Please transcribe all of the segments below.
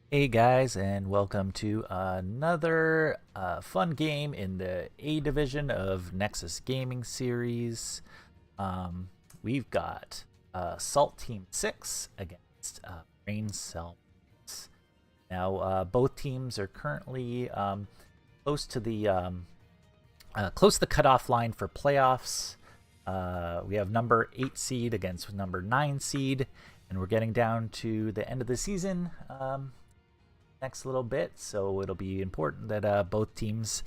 Hey guys, and welcome to another fun game in the A division of Nexus Gaming Series. We've got Salt Team 6 against Braincellmates. Now, both teams are currently close to the cutoff line for playoffs. We have number 8 seed against number 9 seed, and we're getting down to the end of the season. Next little bit, so it'll be important that both teams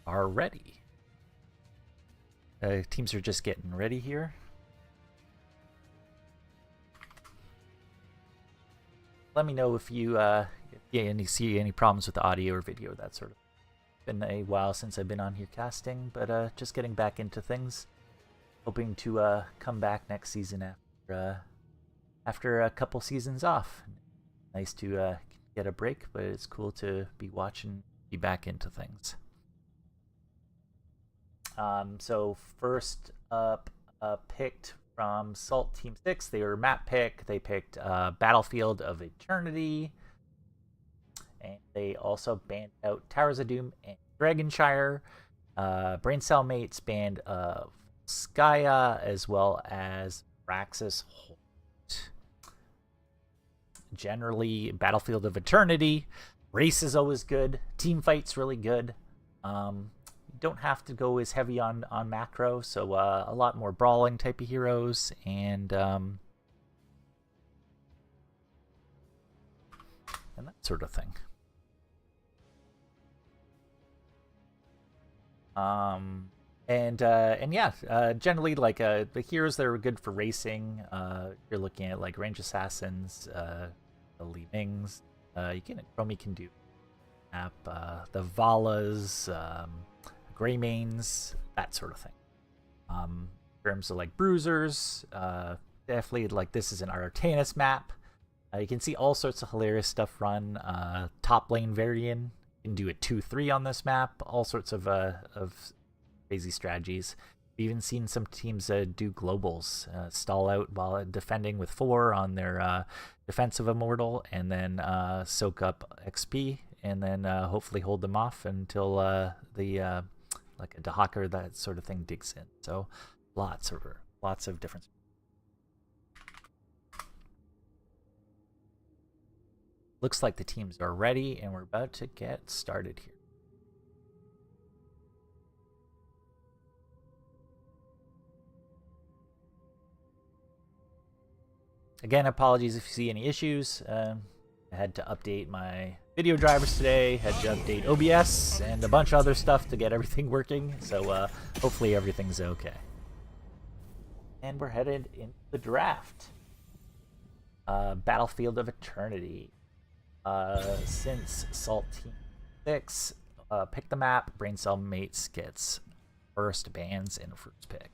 are ready. Teams are just getting ready here. Let me know if you see any problems with the audio or video, that sort of. Been a while since I've been on here casting, but just getting back into things. Hoping to come back next season after a couple seasons off. Nice to get a break, but it's cool to be watching, be back into things. So first up, picked from Salt Team 6, they were map pick. They picked Battlefield of Eternity, and they also banned out Towers of Doom and Dragonshire. Braincellmates banned Skya as well as Praxis. Generally, Battlefield of Eternity. Race is always good. Team fight's really good. You don't have to go as heavy on macro, so a lot more brawling type of heroes, and that sort of thing. And yeah, generally like the heroes that are good for racing. You're looking at like range assassins, the Li Mings. Chromie can do map, the Valas, Greymanes, that sort of thing. In terms of like bruisers, definitely like this is an Artanis map. You can see all sorts of hilarious stuff run. Top lane Varian can do a 2-3 on this map. All sorts of crazy strategies. We've even seen some teams do globals, stall out while defending with 4 on their defensive immortal, and then soak up XP, and then hopefully hold them off until the like a Dahaka, that sort of thing, digs in. So lots of different. Looks like the teams are ready, and we're about to get started here. Again, apologies if you see any issues. I had to update my video drivers today, had to update OBS, and a bunch of other stuff to get everything working. So hopefully everything's okay. And we're headed into the draft. Battlefield of Eternity. Since Salt Team 6 pick the map, Braincellmates gets first bans in first pick.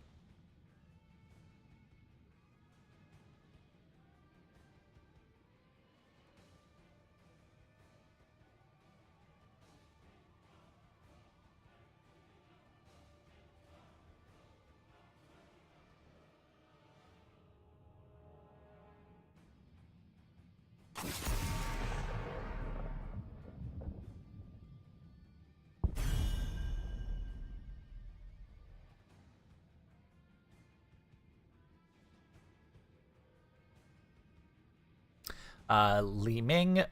Li Ming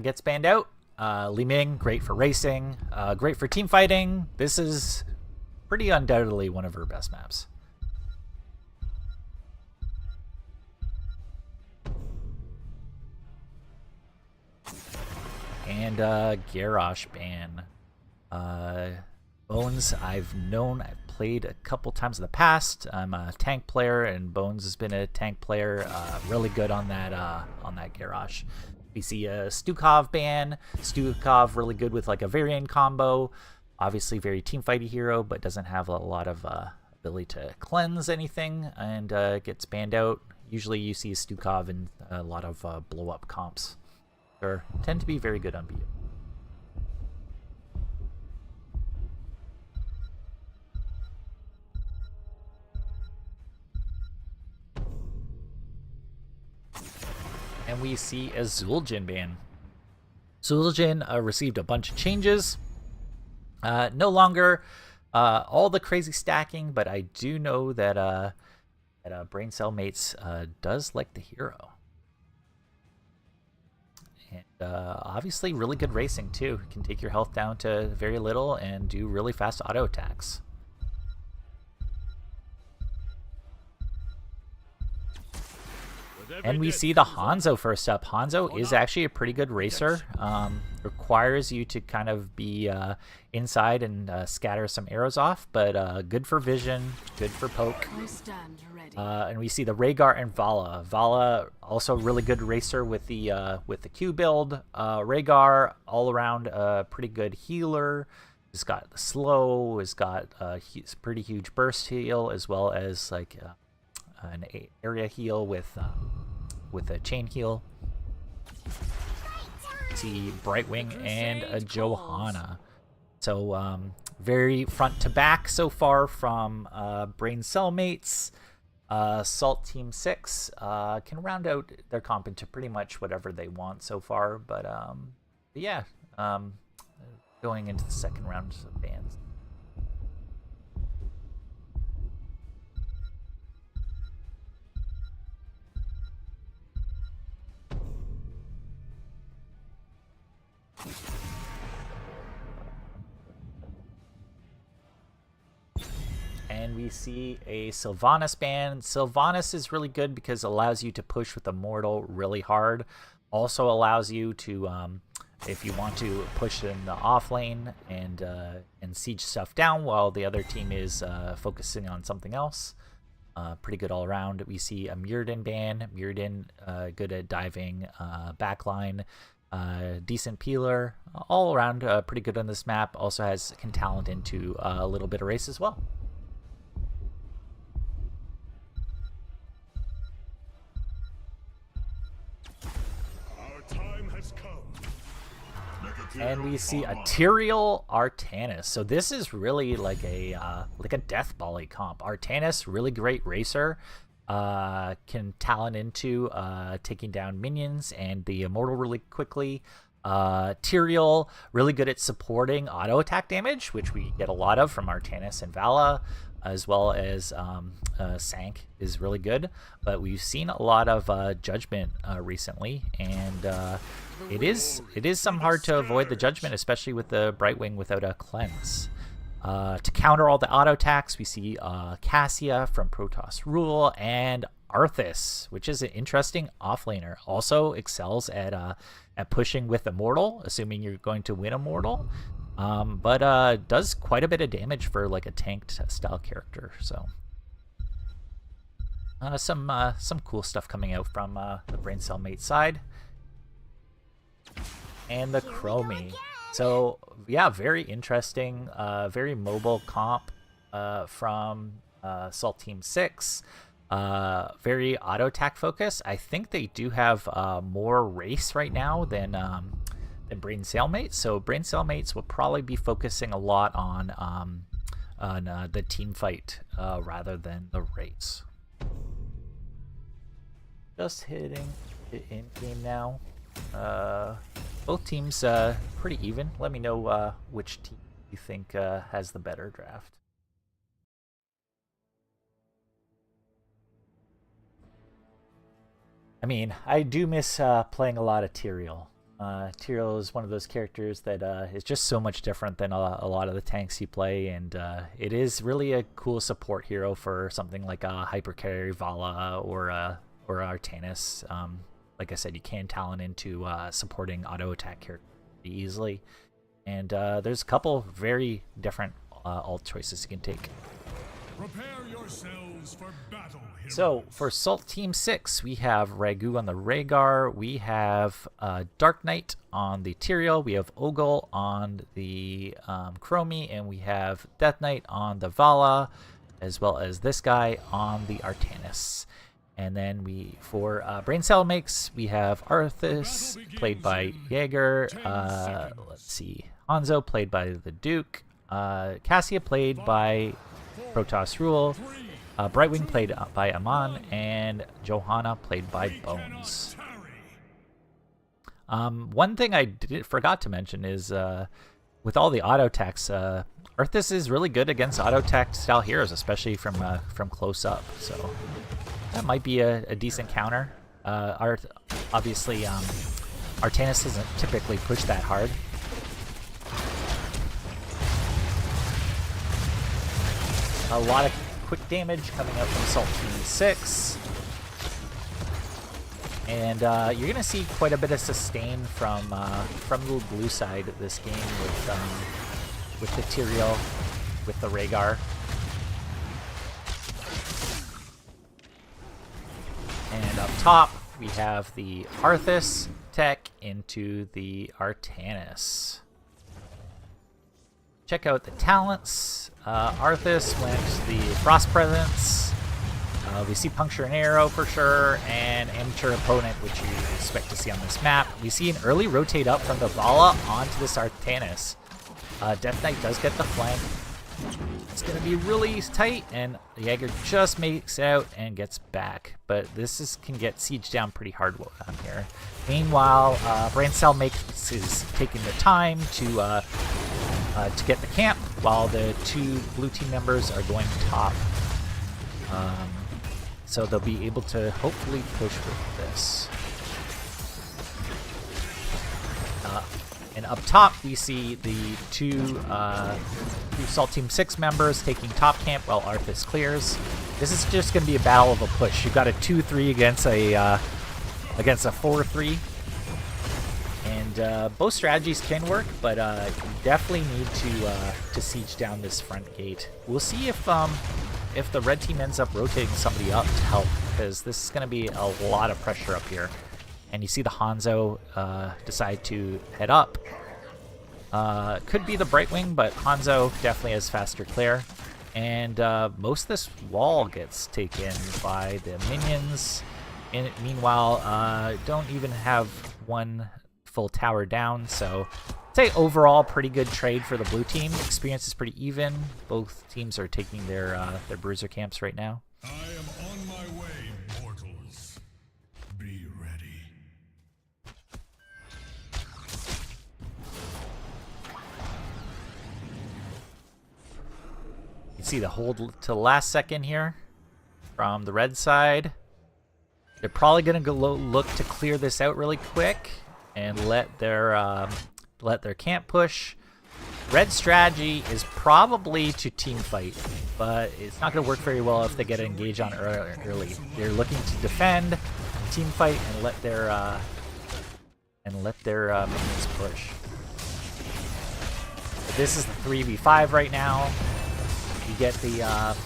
gets banned out. Li Ming, great for racing, great for team fighting. This is pretty undoubtedly one of her best maps. And Garrosh ban. Bones, I've played a couple times in the past. I'm a tank player, and Bones has been a tank player. Really good on that Garrosh. We see a Stukov ban. Stukov really good with like a Varian combo. Obviously very teamfighty hero, but doesn't have a lot of ability to cleanse anything, and gets banned out. Usually you see Stukov in a lot of blow up comps. Or tend to be very good on BU. And we see a Zul'jin ban. Suljin received a bunch of changes. No longer all the crazy stacking, but I do know that Braincellmates does like the hero. And obviously really good racing too. Can take your health down to very little and do really fast auto attacks. And we see the Hanzo first up. Hanzo is actually a pretty good racer. Requires you to kind of be inside and scatter some arrows off, but good for vision, good for poke. And we see the Rhaegar and Vala. Vala also a really good racer with the Q build. Rhaegar all around pretty good healer. He's got the slow. He's got pretty huge burst heal as well as like an area heal with a chain heal. See Brightwing and a Johanna. So very front to back so far from Braincellmates. Salt Team 6 can round out their comp into pretty much whatever they want so far, but yeah, going into the second round of bans. And we see a Sylvanas ban. Sylvanas is really good because it allows you to push with Immortal really hard. Also allows you to, if you want to push in the off lane and siege stuff down while the other team is focusing on something else. Pretty good all around. We see a Muradin ban. Muradin good at diving, backline, decent peeler. All around pretty good on this map. Also can talent into a little bit of race as well. And we see a Tyrael Artanis. So this is really like a death volley comp. Artanis, really great racer. Can talent into taking down minions and the immortal really quickly. Tyrael, really good at supporting auto attack damage, which we get a lot of from Artanis and Vala, as well as Sank is really good. But we've seen a lot of Judgment recently, and it is some hard to avoid the Judgment, especially with the Brightwing without a cleanse. To counter all the auto attacks, we see Cassia from Protoss Rule and Arthas, which is an interesting offlaner. Also excels at pushing with Immortal, assuming you're going to win Immortal. But does quite a bit of damage for like a tanked style character. So some cool stuff coming out from the Braincellmate side. And the Chromie. So yeah, very interesting, very mobile comp from Salt Team 6. Very auto attack focus. I think they do have more race right now than Braincellmates. So Braincellmates will probably be focusing a lot on the team fight rather than the race. Just hitting the end game now. Both teams pretty even. Let me know which team you think has the better draft. I mean, I do miss playing a lot of Tyrael. Tyrael is one of those characters that is just so much different than a lot of the tanks you play, and it is really a cool support hero for something like a Hypercarry Vala or Artanis. Like I said, you can talent into supporting auto attack characters pretty easily, and there's a couple very different alt choices you can take. Prepare yourselves for battle. So for Salt Team 6, we have Ragu on the Rhaegar, we have Dark Knight on the Tyrael, we have Ogle on the Chromie, and we have Death Knight on the Vala, as well as this guy on the Artanis. And then for Braincellmates, we have Arthas, played by Jaeger. Let's see, Hanzo, played by the Duke. Cassia, played by Protoss Rule. Brightwing, played by Aman. And Johanna, played by Bones. One thing I forgot to mention is with all the auto attacks, Arthas is really good against auto attack style heroes, especially from close up. So that might be a decent counter. Obviously, Artanis doesn't typically push that hard. A lot of quick damage coming out from Salt Team 6. And you're going to see quite a bit of sustain from the blue side of this game with the Tyrael, with the Rhaegar. And up top, we have the Arthas tech into the Artanis. Check out the talents. Arthas went the Frost Presence. We see Puncture and Arrow for sure, and Amateur Opponent, which you expect to see on this map. We see an early rotate up from the Vala onto this Artanis. Death Knight does get the flank. It's going to be really tight, and Jaeger just makes it out and gets back. But this can get sieged down pretty hard on here. Meanwhile, Braincellmates is taking the time to get the camp, while the two blue team members are going top. So they'll be able to hopefully push with this. And up top, we see the two Salt Team 6 members taking top camp while Arthas clears. This is just going to be a battle of a push. You've got a 2-3 against a 4-3. And both strategies can work, but you definitely need to siege down this front gate. We'll see if the red team ends up rotating somebody up to help, because this is going to be a lot of pressure up here. And you see the Hanzo decide to head up. Could be the Brightwing, but Hanzo definitely has faster clear. And most of this wall gets taken by the minions. And meanwhile, don't even have one full tower down, so I'd say overall pretty good trade for the blue team. Experience is pretty even. Both teams are taking their bruiser camps right now. I am on my way, mortals. Be ready. You can see the hold to the last second here from the red side. They're probably going to look to clear this out really quick and let their camp push. Red strategy is probably to team fight, but it's not going to work very well if they get engaged on early. They're looking to defend, team fight, and let their minions push. But this is the 3v5 right now. You get the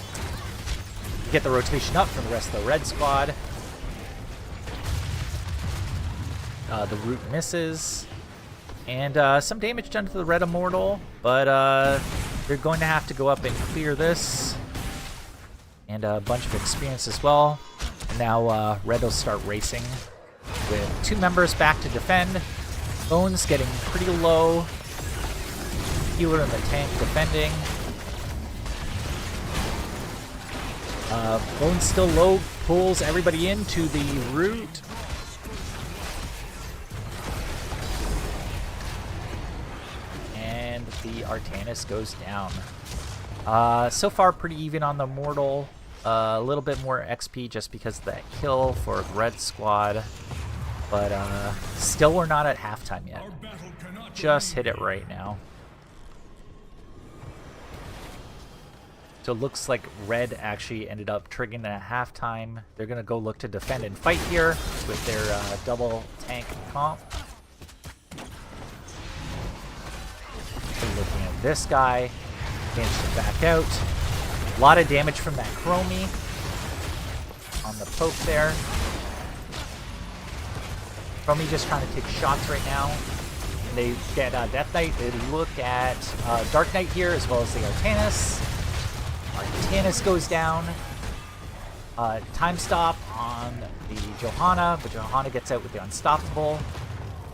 rotation up from the rest of the red squad. The root misses, and some damage done to the red immortal, but they're going to have to go up and clear this, and a bunch of experience as well. And now red will start racing with two members back to defend. Bones getting pretty low. Healer in the tank defending. Bones still low, pulls everybody into the root. The Artanis goes down. So far pretty even on the mortal. A little bit more XP just because of that kill for the red squad. But still we're not at halftime yet. Just hit it right now. So it looks like red actually ended up triggering at halftime. They're going to go look to defend and fight here with their double tank comp. Looking at this guy, managed to back out. A lot of damage from that Chromie on the poke there. Chromie just trying to take shots right now. And they get Death Knight. They look at Dark Knight here as well as the Artanis. Artanis goes down. Time stop on the Johanna, but Johanna gets out with the Unstoppable.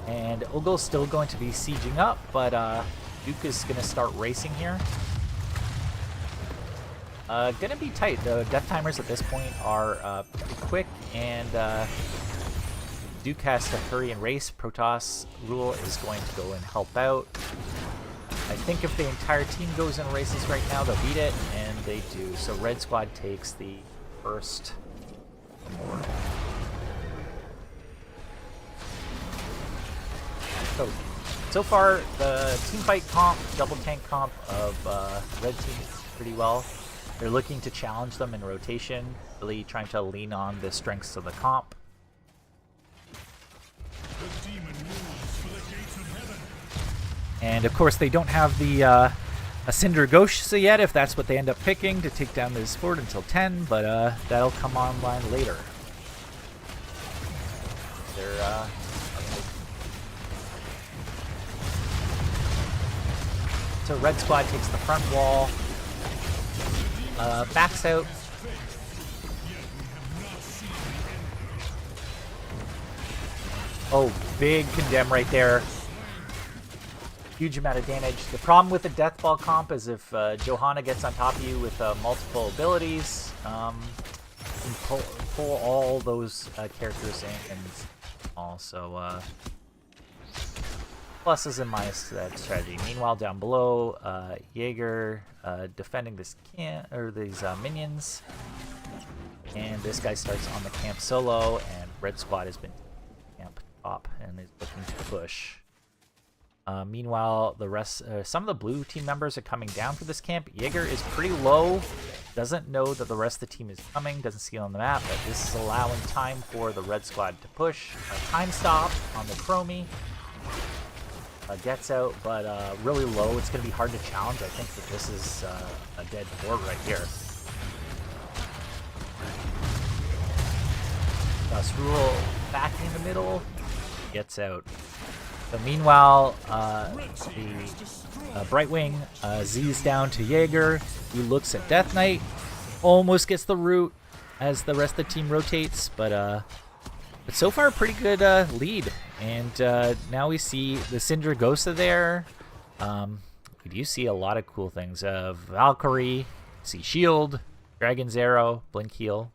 And Ogle's still going to be sieging up, but Duke is going to start racing here. Going to be tight. The death timers at this point are pretty quick, and do cast a Hurry and Race, Protoss Rule is going to go and help out. I think if the entire team goes and races right now, they'll beat it, and they do. So Red Squad takes the first Immortal. So far, the team fight comp, double tank comp of Red Team is pretty well. They're looking to challenge them in rotation, really trying to lean on the strengths of the comp. And of course, they don't have the a Cinder Ghost yet, if that's what they end up picking to take down this fort until 10, but that'll come online later. They're so Red Squad takes the front wall, backs out. Oh, big condemn right there. Huge amount of damage. The problem with the Death Ball comp is if Johanna gets on top of you with multiple abilities, you can pull all those characters in, and also pluses and minuses to that strategy. Meanwhile, down below, Jaeger defending this these minions, and this guy starts on the camp solo, and Red Squad has been camp top and is looking to push. Meanwhile, the rest, some of the blue team members are coming down for this camp. Jaeger is pretty low, doesn't know that the rest of the team is coming, doesn't see it on the map, but this is allowing time for the Red Squad to push. A time stop on the Chromie. Gets out, but really low. It's going to be hard to challenge. I think that this is a dead fort right here. Rule back in the middle. Gets out. So meanwhile, the Brightwing Z's down to Jaeger, who looks at Death Knight, almost gets the root as the rest of the team rotates, but so far a pretty good lead. And now we see the Sindragosa there. We do see a lot of cool things. Valkyrie, see Shield, Dragon's Arrow, Blink Heal.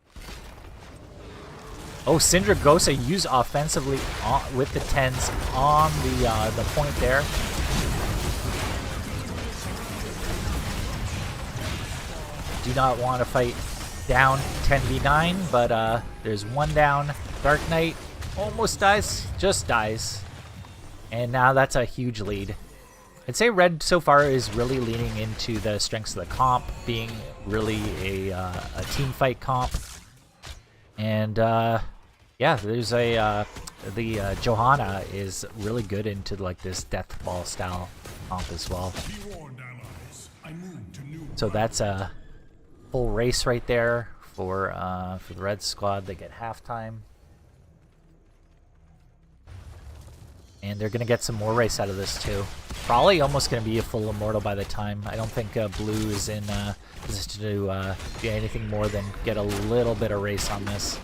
Oh, Sindragosa used offensively with the 10s on the point there. Do not want to fight down 10v9, but there's one down. Dark Knight almost dies, just dies. And now that's a huge lead. I'd say Red so far is really leaning into the strengths of the comp, being really a team fight comp. And yeah, there's the Johanna is really good into like this Death Ball style comp as well. So that's a full race right there for the Red Squad. They get halftime. And they're going to get some more race out of this too. Probably almost going to be a full Immortal by the time. I don't think Blue is in position to do anything more than get a little bit of race on this.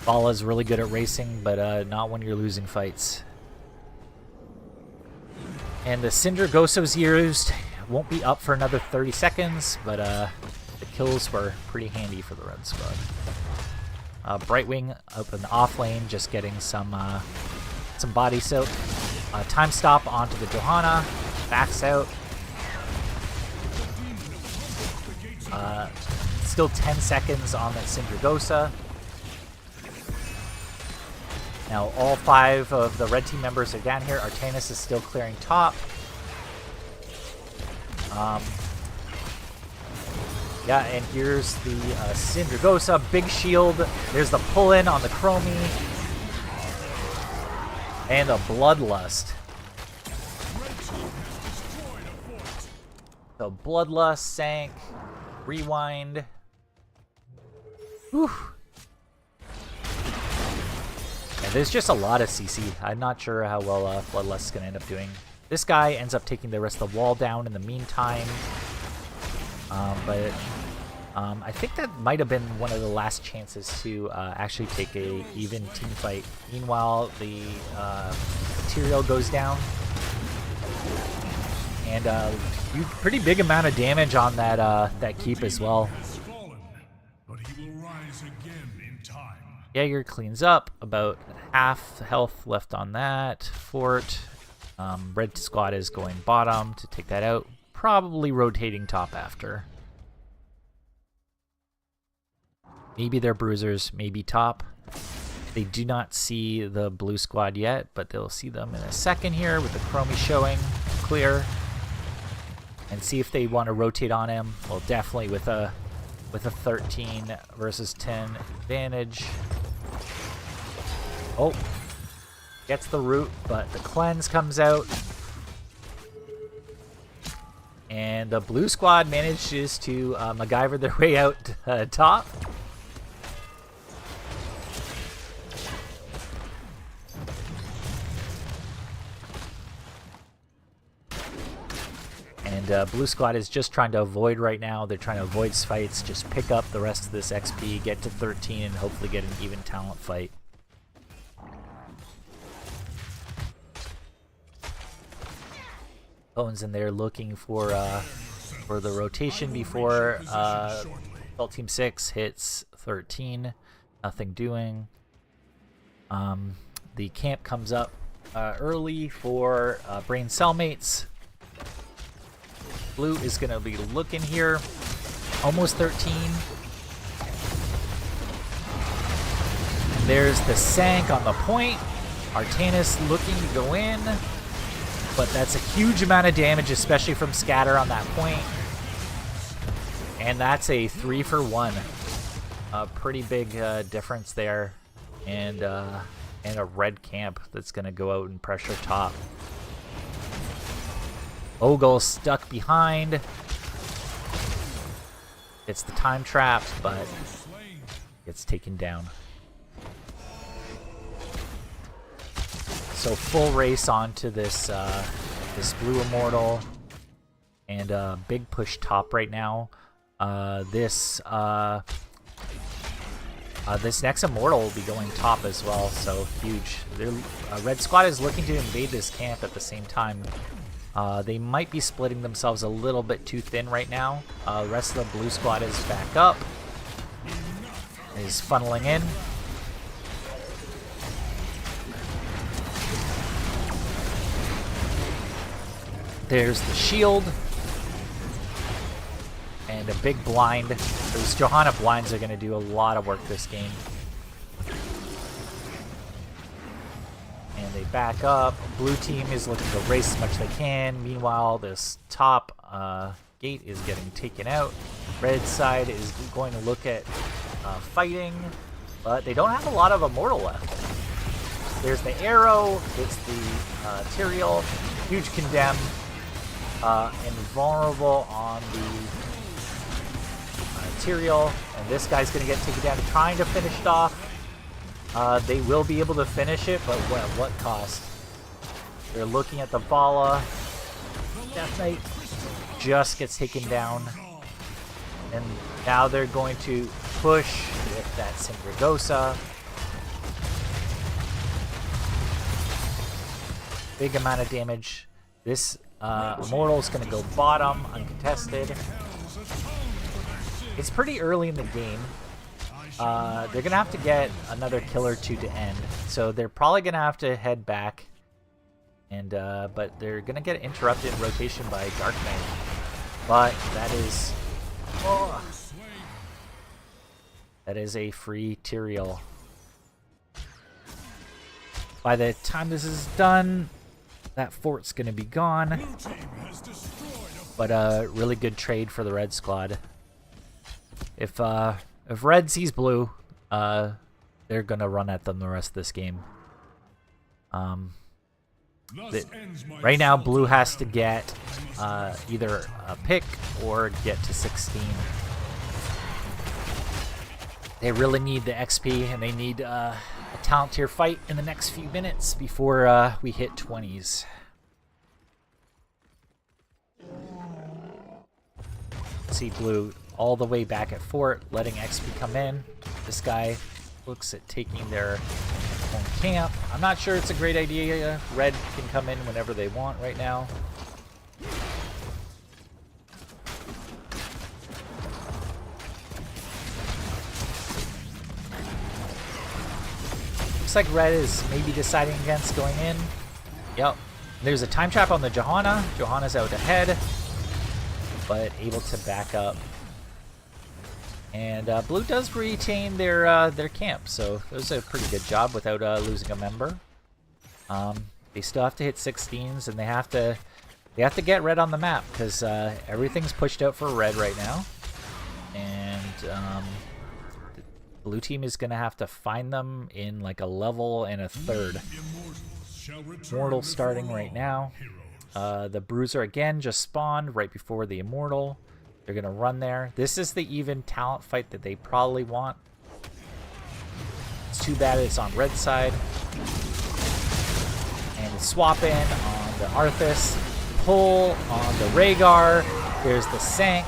Bala's really good at racing, but not when you're losing fights. And the Sindragosa's used. Won't be up for another 30 seconds, but the kills were pretty handy for the Red Squad. Brightwing up in the off lane, just getting some body soak. Time stop onto the Johanna, backs out. Still 10 seconds on that Sindragosa. Now all 5 of the red team members are down here. Artanis is still clearing top. Yeah, and here's the Sindragosa, big shield. There's the pull-in on the Chromie. And a Bloodlust. So Bloodlust sank. Rewind. Whew. And there's just a lot of CC. I'm not sure how well Bloodlust is going to end up doing. This guy ends up taking the rest of the wall down in the meantime. But I think that might have been one of the last chances to actually take a even team fight. Meanwhile, the material goes down. And pretty big amount of damage on that keep as well. But he will rise again in time. Jaeger cleans up, about half health left on that fort. Red squad is going bottom to take that out. Probably rotating top after. Maybe they're bruisers, maybe top. They do not see the blue squad yet, but they'll see them in a second here with the chromie showing clear. And see if they want to rotate on him. Well, definitely with a 13 versus 10 advantage. Oh, gets the root, but the cleanse comes out. And the blue squad manages to MacGyver their way out top. And blue squad is just trying to avoid right now. They're trying to avoid fights, just pick up the rest of this XP, get to 13, and hopefully get an even talent fight. Bones in there looking for the rotation before Assault Team 6 hits 13. Nothing doing. The camp comes up early for Braincellmates. Blue is going to be looking here. Almost 13. And there's the Sank on the point. Artanis looking to go in. But that's a huge amount of damage, especially from scatter on that point. And that's a 3 for 1. A pretty big difference there. And a red camp that's going to go out and pressure top. Ogle stuck behind. It's the time trap, but gets taken down. So full race onto this this blue immortal, and big push top right now. This next immortal will be going top as well, so huge. Red squad is looking to invade this camp at the same time. They might be splitting themselves a little bit too thin right now. The rest of the blue squad is back up, is funneling in. There's the shield. And a big blind. Those Johanna blinds are going to do a lot of work this game. And they back up. Blue team is looking to race as much as they can. Meanwhile, this top gate is getting taken out. Red side is going to look at fighting. But they don't have a lot of immortal left. There's the arrow. It's the Tyrael. Huge condemn. Invulnerable on the Tyrael, and this guy's going to get taken down, trying to finish it off. They will be able to finish it, but at what cost? They're looking at the Vala. Death Knight just gets taken down, and now they're going to push with that Syndragosa. Big amount of damage. This Immortal's going to go bottom, uncontested. It's pretty early in the game. They're going to have to get another kill or two to end. So they're probably going to have to head back. And but they're going to get interrupted in rotation by Dark Knight. But that is... Oh, that is a free Tyrael. By the time this is done... that fort's going to be gone, but a really good trade for the red squad. If red sees blue, they're going to run at them the rest of this game. Right now, blue has to get either a pick or get to 16. They really need the XP, and they need a talent tier fight in the next few minutes before we hit 20s. See blue all the way back at fort, letting XP come in. This guy looks at taking their own camp. I'm not sure it's a great idea. Red can come in whenever they want right now. looks like red is maybe deciding against going in. Yep. There's a time trap on the Johanna. Johanna's out ahead, but able to back up. And blue does retain their camp, so it was a pretty good job without losing a member. They still have to hit 16s, and they have to get red on the map because everything's pushed out for red right now. And the blue team is gonna have to find them in like a level and a third. Immortal starting right now. The Bruiser again just spawned right before the Immortal. They're gonna run there. This is the even talent fight that they probably want. It's too bad it's on red side. And swap in on the Arthas. Pull on the Rhaegar. There's the Sank.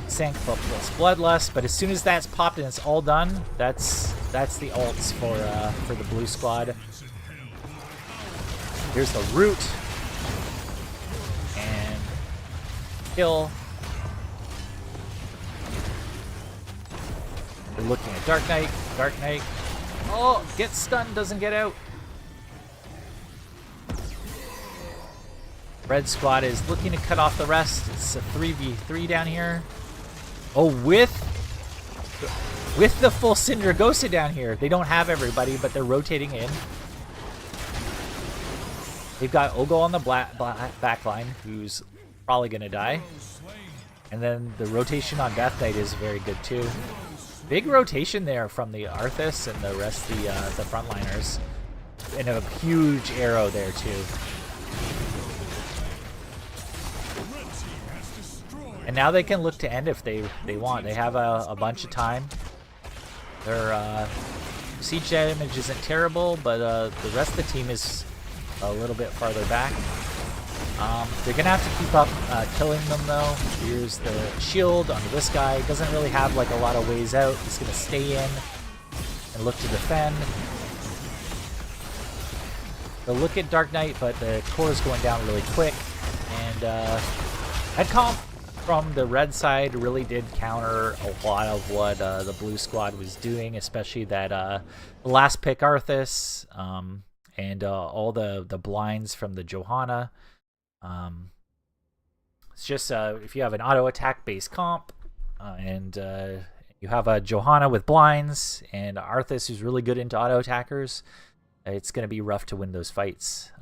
Sank plus Bloodlust. But as soon as that's popped and it's all done, that's the ults for the blue squad. Here's the Root. And kill. They're looking at Dark Knight. Dark Knight. Oh, gets stunned, doesn't get out. Red squad is looking to cut off the rest. It's a 3v3 down here. Oh, with the full Cinder Ghosted down here. They don't have everybody, but they're rotating in. They've got Ogo on the back line, who's probably going to die. And then the rotation on Death Knight is very good too. Big rotation there from the Arthas and the rest of the frontliners. And a huge arrow there too. And now they can look to end if they want. They have a bunch of time. Their siege damage isn't terrible, but the rest of the team is a little bit farther back. They're gonna have to keep up killing them though. Here's the shield onto this guy. Doesn't really have like a lot of ways out. He's gonna stay in and look to defend. They'll look at Dark Knight, but the core is going down really quick. And head comp from the red side really did counter a lot of what the blue squad was doing, especially that last pick Arthas and all the blinds from the Johanna. It's just if you have an auto attack based comp and you have a Johanna with blinds and Arthas who's really good into auto attackers, it's going to be rough to win those fights,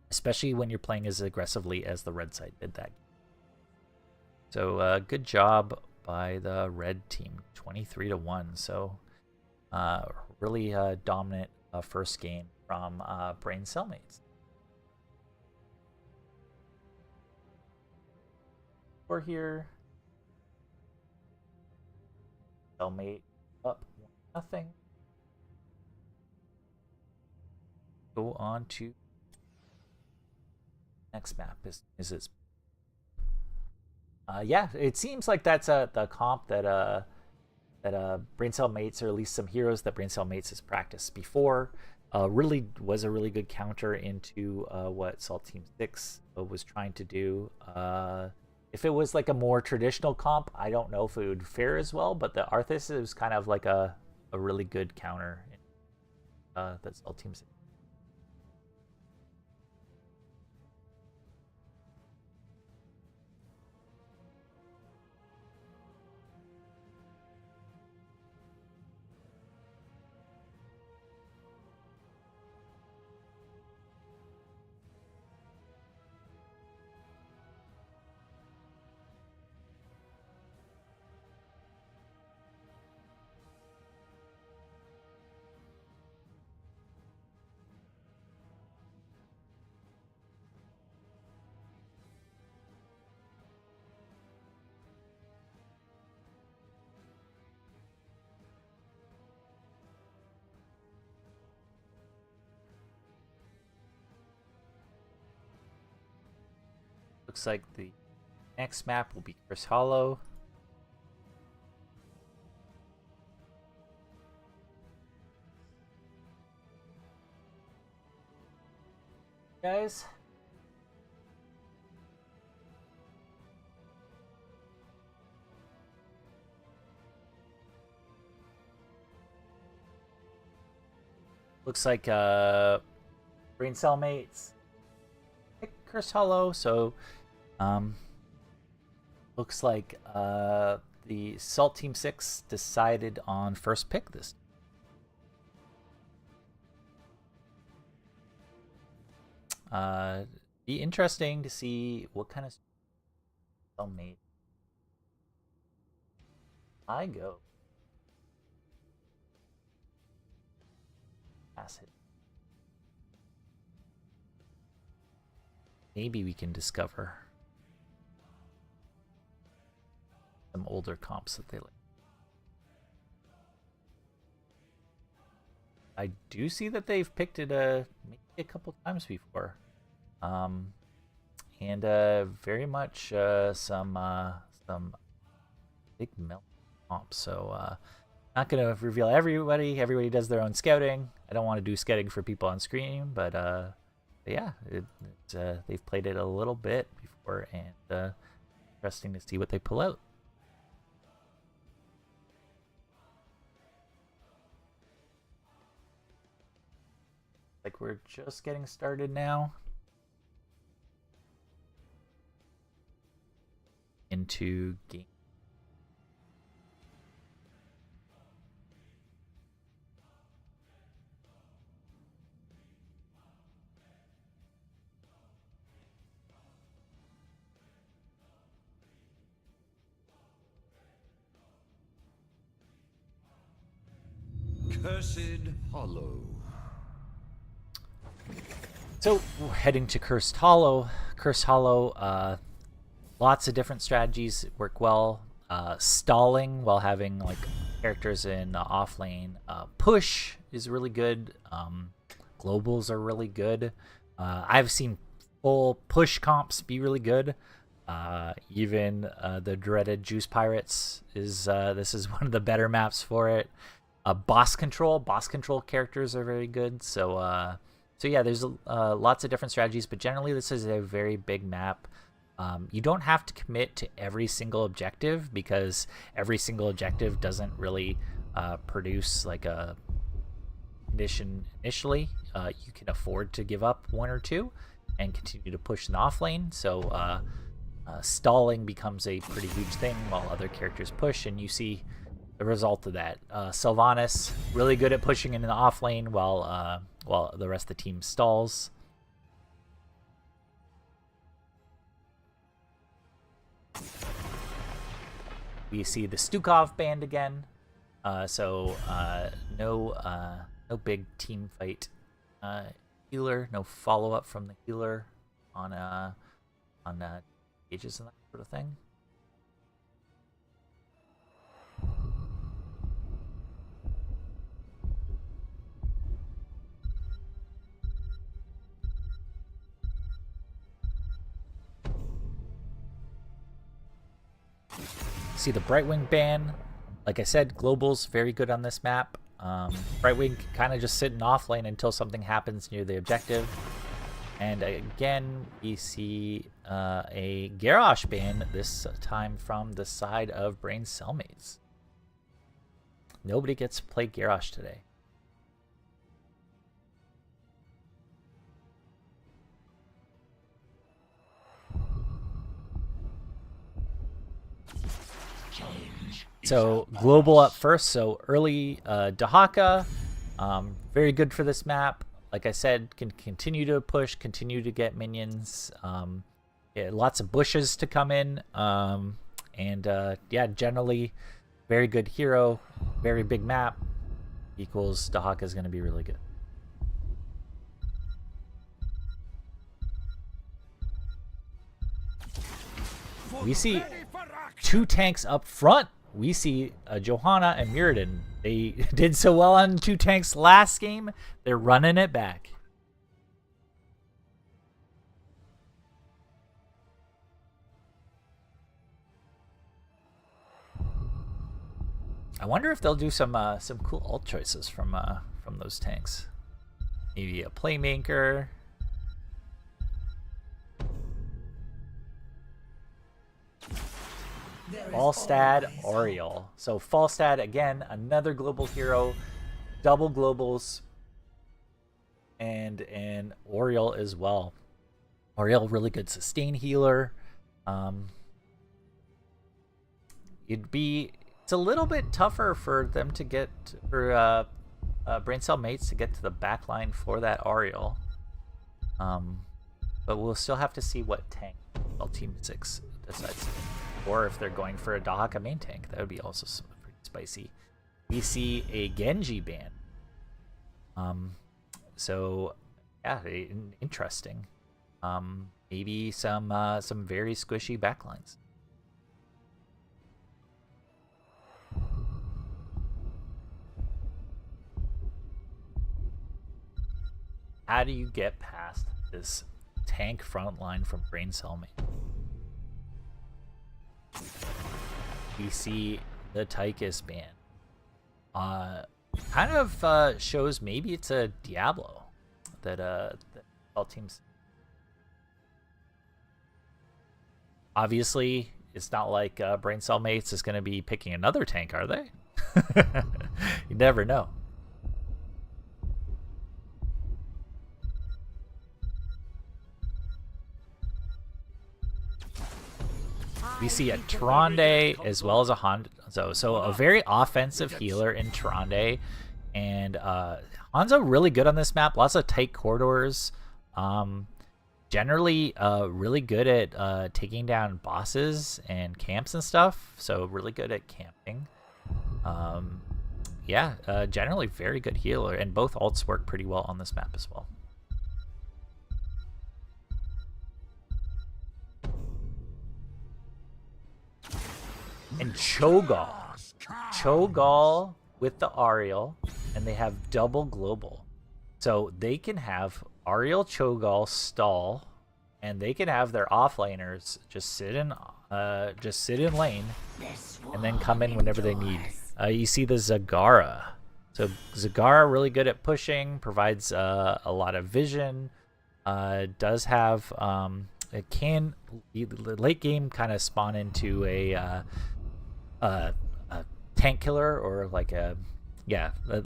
especially when you're playing as aggressively as the red side did that. So good job by the red team, 23-1. So really dominant first game from Braincellmates. We're here. Cellmate up 1-0. Go on to next map. Is it? Yeah, it seems like that's the comp that Braincellmates, or at least some heroes that Braincellmates has practiced before. Really was a really good counter into what Salt Team 6 was trying to do. If it was like a more traditional comp, I don't know if it would fare as well, but the Arthas is kind of like a really good counter that Salt Team 6. Looks like the next map will be Chris Hollow. Guys. Looks like Braincellmates pick Cursed Hollow, so looks like the Salt Team 6 decided on first pick this. Be interesting to see what kind of cellmate I go. Acid. Maybe we can discover some older comps that they like. I do see that they've picked it maybe a couple times before, and very much some big melt comps. So not gonna reveal everybody. Everybody does their own scouting. I don't want to do scouting for people on screen, but yeah, they've played it a little bit before, and interesting to see what they pull out. Like we're just getting started now into game. Cursed Hollow. So we're heading to Cursed Hollow. Cursed Hollow, lots of different strategies work well. Stalling while having like characters in off lane. Push is really good. Globals are really good. I've seen full push comps be really good. Even the dreaded Juice Pirates is this is one of the better maps for it. Boss control characters are very good. So yeah, there's lots of different strategies, but generally this is a very big map. You don't have to commit to every single objective because every single objective doesn't really produce like a condition initially. You can afford to give up one or two and continue to push in the off lane. So stalling becomes a pretty huge thing while other characters push, and you see the result of that. Sylvanas really good at pushing in the off lane while the rest of the team stalls. We see the Stukov band again. So no big team fight healer, no follow up from the healer on gauges and that sort of thing. See the Brightwing ban. Like I said, Global's very good on this map. Brightwing kind of just sitting off lane until something happens near the objective. And again, we see a Garrosh ban, this time from the side of Braincellmates. Nobody gets to play Garrosh today. So global up first, so early Dahaka, very good for this map. Like I said, can continue to push, continue to get minions, yeah, lots of bushes to come in, and yeah, generally very good hero, very big map, equals Dahaka is going to be really good. We see two tanks up front. We see Johanna and Mirrodin. They did so well on two tanks last game. They're running it back. I wonder if they'll do some cool ult choices from those tanks. Maybe a playmaker. Falstad, Oriole. So Falstad, again, another global hero. Double globals. and an Oriole as well. Oriole, really good sustain healer. It's a little bit tougher for them to get, for Braincellmates to get to the back line for that Oriole. But we'll still have to see what tank Team 6 decides. Or if they're going for a Dahaka main tank. That would be also pretty spicy. We see a Genji ban. So, yeah, interesting. Maybe some very squishy backlines. How do you get past this tank front line from Braincellmates? We see the Tychus ban. Kind of shows maybe it's a Diablo that all teams. Obviously, it's not like Braincellmates is going to be picking another tank, are they? You never know. We see a Tronde as well as a Hanzo. So a very offensive healer in Tronde. And Hanzo really good on this map. Lots of tight corridors. Generally really good at taking down bosses and camps and stuff. So really good at camping. Yeah, generally very good healer. And both ults work pretty well on this map as well. And Cho'Gall with the Ariel, and they have double global. So they can have Ariel, Cho'Gall stall, and they can have their offlaners just sit in lane, and then come in whenever they need. You see the Zagara. So Zagara really good at pushing, provides a lot of vision. Does have it can late game kind of spawn into a tank killer, or like a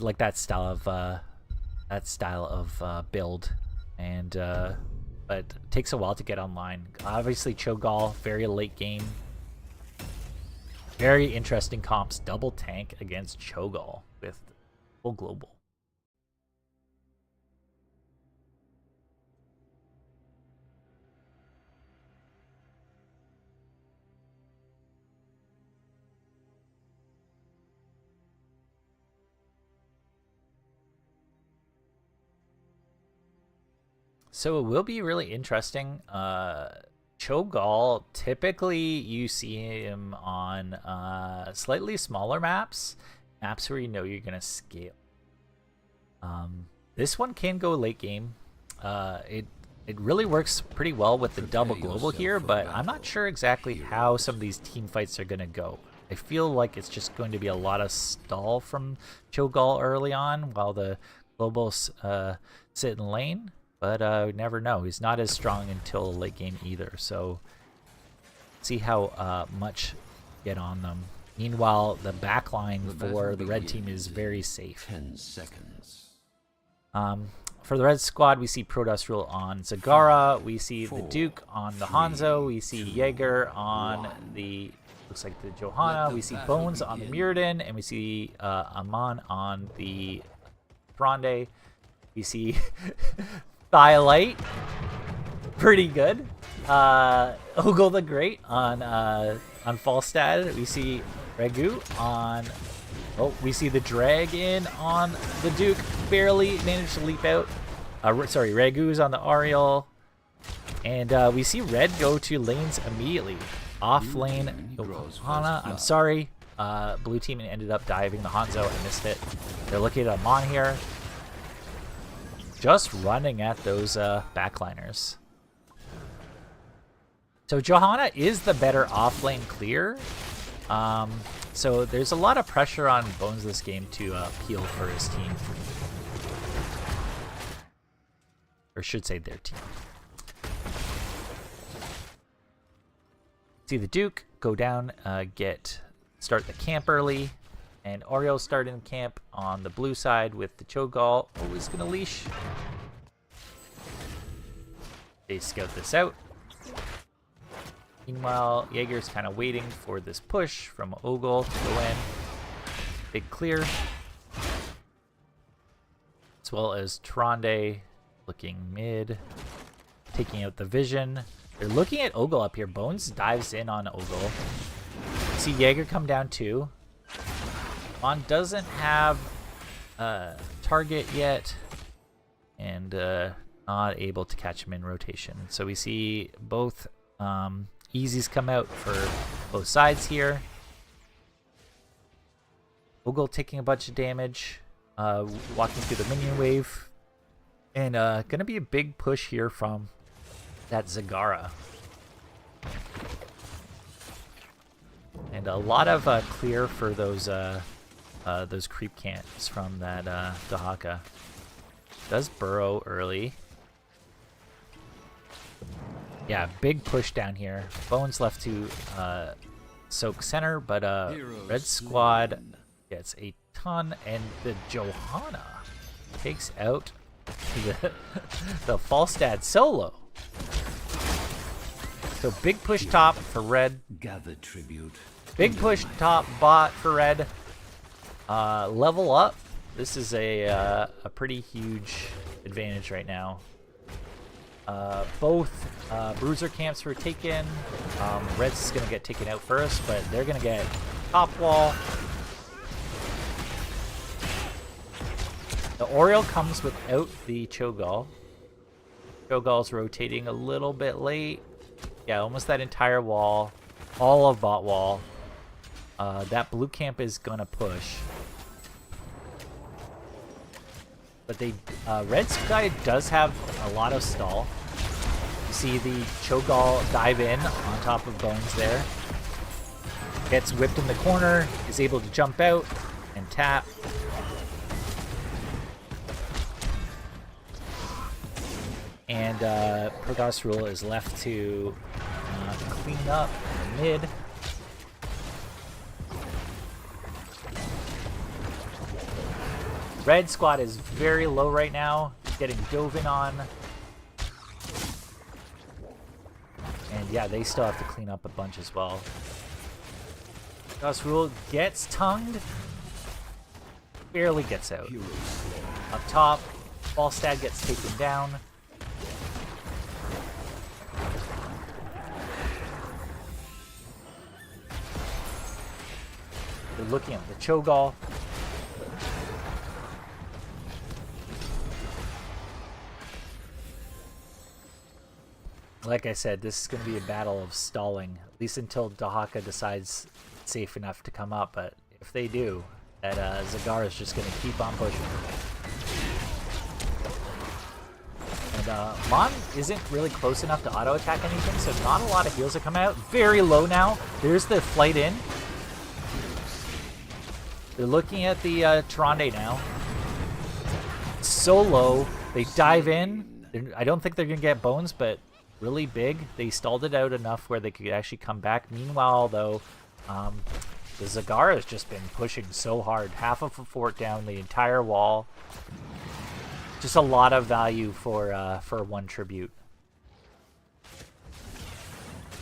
like that style of build, and but it takes a while to get online. Obviously Cho'Gall very late game, very interesting comps. Double tank against Cho'Gall with full global. So it will be really interesting. Cho'Gall, typically you see him on slightly smaller maps where you know you're going to scale. This one can go late game. It really works pretty well with the double global here, but I'm not sure exactly how some of these team fights are going to go. I feel like it's just going to be a lot of stall from Cho'Gall early on while the globals sit in lane. But we never know. He's not as strong until late game either. So see how much get on them. Meanwhile, the backline for the red team is very safe. 10 seconds. For the red squad, we see Protoss Rule on Zagara. We see the Duke on the Hanzo. We see Jaeger on the, looks like the Johanna. We see Bones on the Muradin. And we see Amon on the Fronde. We see Thylight, pretty good. Ogle the Great on Falstad. We see Regu on. Oh, we see the Dragon on the Duke. Barely managed to leap out. Sorry, Regu's on the Ariel, and we see Red go to lanes immediately. Off lane Johanna. I'm sorry. Blue team ended up diving the Hanzo. I missed it. They're looking at Amon here. Just running at those backliners. So Johanna is the better offlane clear. So there's a lot of pressure on Bones this game to peel for his team. Or should say their team. See the Duke go down, start the camp early. And Oriole starting camp on the blue side with the Cho'Gall. Oh, he's going to leash. They scout this out. Meanwhile, Jaeger's kind of waiting for this push from Ogle to go in. Big clear. As well as Tronde looking mid, taking out the vision. They're looking at Ogle up here. Bones dives in on Ogle. See Jaeger come down too. Mon doesn't have a target yet, and not able to catch him in rotation. So we see both easies come out for both sides here. Ogle taking a bunch of damage, walking through the minion wave, and gonna be a big push here from that Zagara. And a lot of clear for those creep camps from that Dahaka. Does burrow early. Yeah, big push down here. Bones left to soak center, but red squad gets a ton, and the Johanna takes out the Falstad solo. So big push top for red. Gather tribute. Big push top bot for red. Level up. This is a pretty huge advantage right now. Both bruiser camps were taken. Red's is going to get taken out first, but they're going to get top wall. The Oriole comes without the Cho'Gall. Cho'Gall's rotating a little bit late. Yeah, almost that entire wall. All of bot wall. That blue camp is going to push. But they red sky does have a lot of stall. You see the Cho'Gall dive in on top of Bones there. Gets whipped in the corner, is able to jump out and tap. And Protoss Rule is left to clean up mid. Red squad is very low right now, getting dove in on. And yeah, they still have to clean up a bunch as well. Protoss Rule gets tongued. Barely gets out. Up top, Falstad gets taken down. They're looking at the Cho'Gall. Like I said, this is going to be a battle of stalling, at least until Dahaka decides it's safe enough to come up. But if they do, that Zagara is just going to keep on pushing. And Mon isn't really close enough to auto-attack anything, so not a lot of heals are coming out. Very low now. There's the flight in. They're looking at the Tronde now. It's so low. They dive in. I don't think they're going to get bones, but really big. They stalled it out enough where they could actually come back. Meanwhile, though, the Zagara has just been pushing so hard. Half of a fort down, the entire wall. Just a lot of value for one tribute.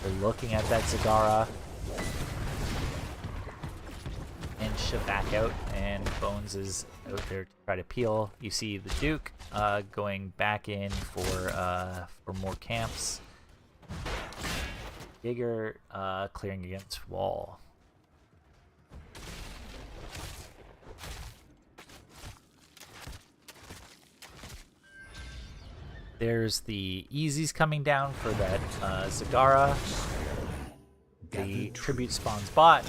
They're looking at that Zagara. And shove back out, and Bones is out there to try to peel. You see the Duke going back in for more camps. Jaeger clearing against wall. There's the easies coming down for that Zagara. The tribute spawns bot.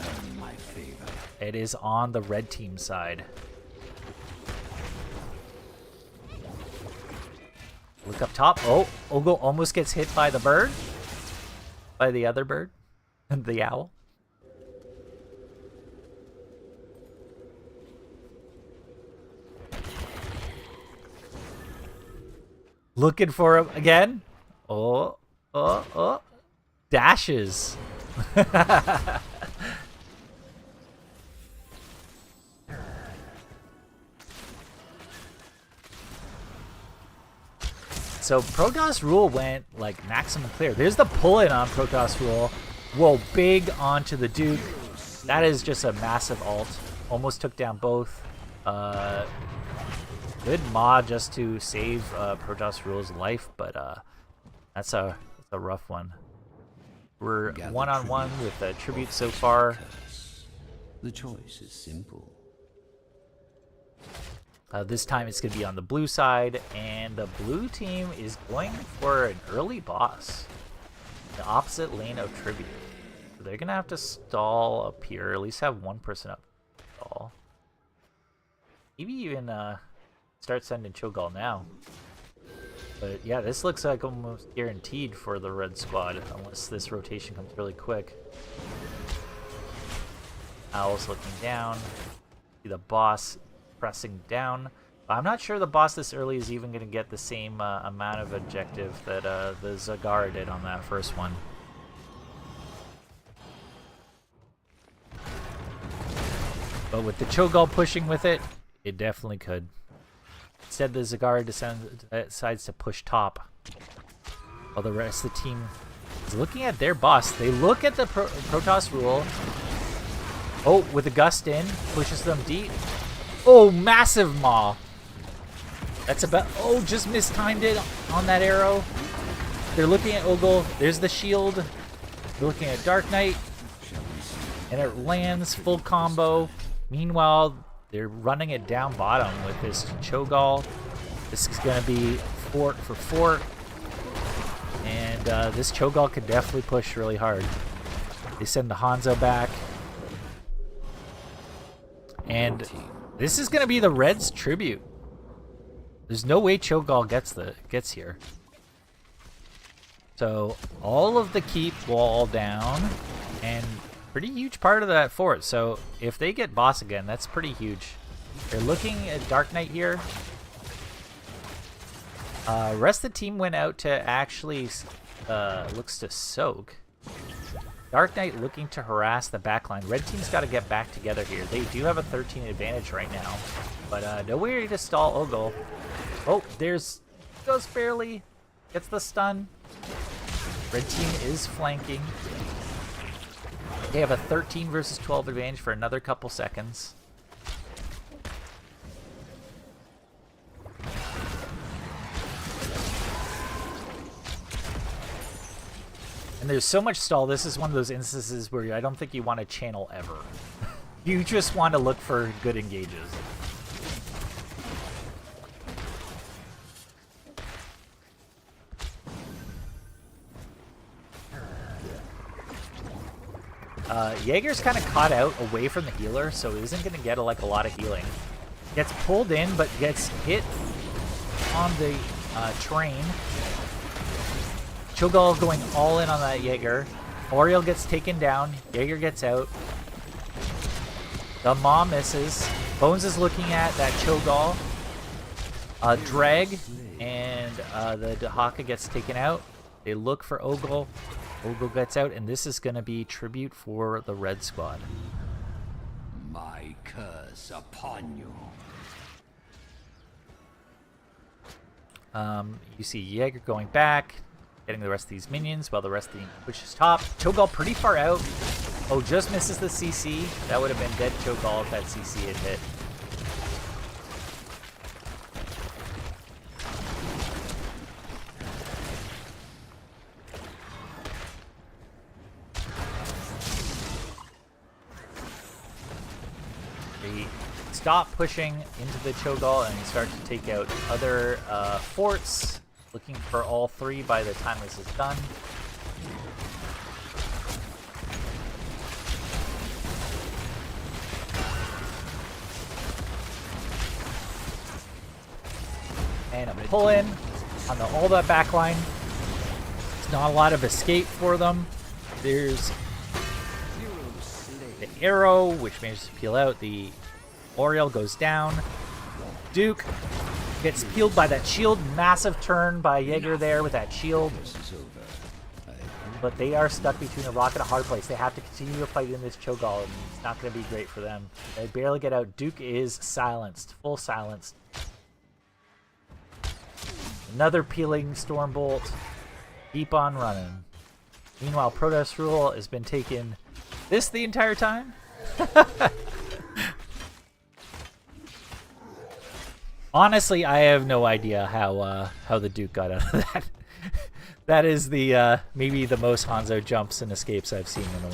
It is on the red team side. Look up top. Oh, Ogle almost gets hit by the bird. By the other bird. The owl. Looking for him again. Oh. Dashes. so Protoss Rule went like maximum clear. There's the pull-in on Protoss Rule. Whoa, big onto the Duke. That is just a massive ult. Almost took down both. Good Maw just to save Protoss Rule's life, but that's a rough one. We're one-on-one with the tribute so far. The choice is simple. This time it's going to be on the blue side, and the blue team is going for an early boss. The opposite lane of tribute. So they're going to have to stall up here, or at least have one person up stall. Maybe even start sending Cho'Gall now. But yeah, this looks like almost guaranteed for the red squad, unless this rotation comes really quick. Owl's looking down. See the boss pressing down. I'm not sure the boss this early is even going to get the same amount of objective that the Zagara did on that first one. But with the Cho'Gall pushing with it, it definitely could. Instead, the Zagara decides to push top, while the rest of the team is looking at their boss. They look at the Protoss Rule. Oh, with a gust in, pushes them deep. Oh, massive Maw. That's about... Oh, just mistimed it on that arrow. They're looking at Ogle. There's the shield. They're looking at Dark Knight. And it lands full combo. Meanwhile, they're running it down bottom with this Cho'Gall. This is going to be fort for fort. And this Cho'Gall could definitely push really hard. They send the Hanzo back. And this is going to be the Reds' tribute. There's no way Cho'Gall gets here. So all of the keep wall down, and pretty huge part of that fort. So if they get boss again, that's pretty huge. They're looking at Dark Knight here. Rest of the team went out to actually looks to soak. Dark Knight looking to harass the backline. Red team's got to get back together here. They do have a 13 advantage right now, but no way to stall Ogle. Oh, there's goes barely, gets the stun. Red team is flanking. They have a 13 versus 12 advantage for another couple seconds. And there's so much stall. This is one of those instances where I don't think you want to channel ever. You just want to look for good engages. Jaeger's kind of caught out away from the healer, so he isn't going to get a lot of healing. Gets pulled in, but gets hit on the train. Cho'Gall going all in on that Jaeger. Oriel gets taken down. Jaeger gets out. The Maw misses. Bones is looking at that Cho'Gall. Drag, and the Dahaka gets taken out. They look for Ogle. Ogle gets out, and this is going to be tribute for the red squad. My curse upon you. You see Jaeger going back, getting the rest of these minions, while the rest of the team pushes top. Cho'Gall pretty far out. Oh, just misses the CC. That would have been dead Cho'Gall if that CC had hit. Stop pushing into the Cho'Gall and start to take out other forts, looking for all three by the time this is done. And a pull-in on all that backline. It's not a lot of escape for them. There's the arrow, which manages to peel out. The Oriel goes down. Duke gets peeled by that shield. Massive turn by Jaeger there with that shield. But they are stuck between a rock and a hard place. They have to continue to fight in this Cho'Gall, and it's not going to be great for them. They barely get out. Duke is silenced. Full silenced. Another peeling Stormbolt. Keep on running. Meanwhile, Protoss Rule has been taking this the entire time. Honestly, I have no idea how the Duke got out of that. That is the maybe the most Hanzo jumps and escapes I've seen in a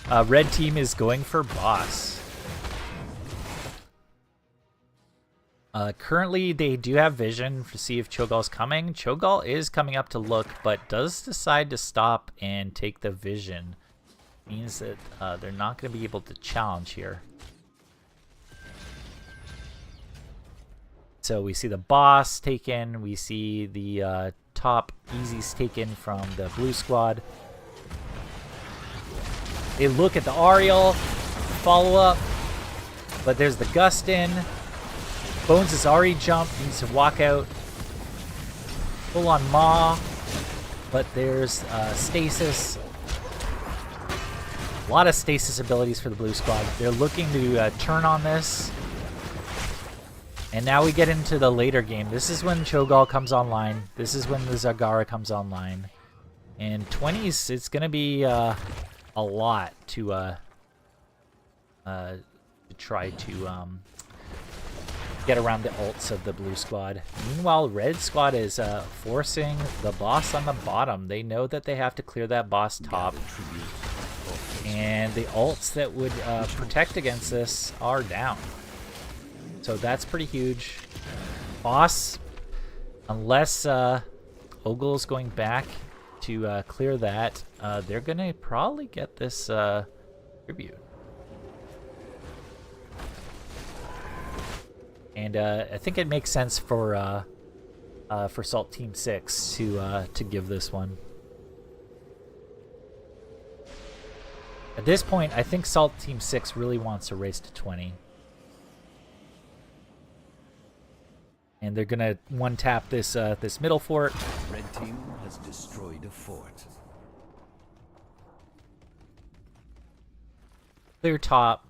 while. Red team is going for boss. Currently, they do have vision to see if Cho'Gall's coming. Cho'Gall is coming up to look, but does decide to stop and take the vision. Means that they're not going to be able to challenge here. So we see the boss taken. We see the top easies taken from the blue squad. They look at the Ariel, follow up, but there's the gust in. Bones has already jumped, needs to walk out. Full on Maw, but there's stasis. A lot of stasis abilities for the blue squad. They're looking to turn on this. And now we get into the later game. This is when Cho'Gall comes online. This is when the Zagara comes online. And 20s, it's going to be a lot to try to get around the ults of the blue squad. Meanwhile, red squad is forcing the boss on the bottom. They know that they have to clear that boss top. And the ults that would protect against this are down. So that's pretty huge. Boss, unless Ogle's going back to clear that, they're going to probably get this tribute. And I think it makes sense for Salt Team 6 to give this one. At this point, I think Salt Team 6 really wants to race to 20. And they're gonna one-tap this this middle fort. Red team has destroyed a fort. Clear top.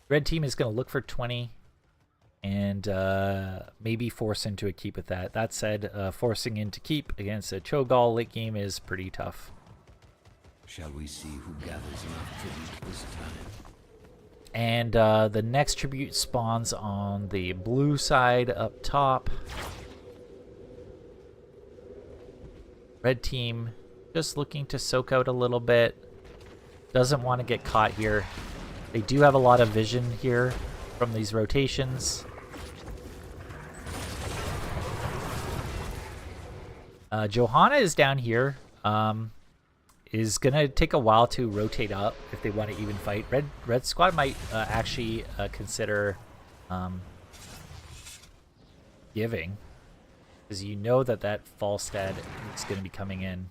Red team is gonna look for 20, and maybe force into a keep with that. That said, forcing into keep against a Cho'Gall late game is pretty tough. Shall we see who gathers enough tribute this time? And the next tribute spawns on the blue side up top. Red team just looking to soak out a little bit. Doesn't want to get caught here. They do have a lot of vision here from these rotations. Johanna is down here. Is gonna take a while to rotate up if they want to even fight. Red squad might actually consider giving, because you know that Falstad is going to be coming in,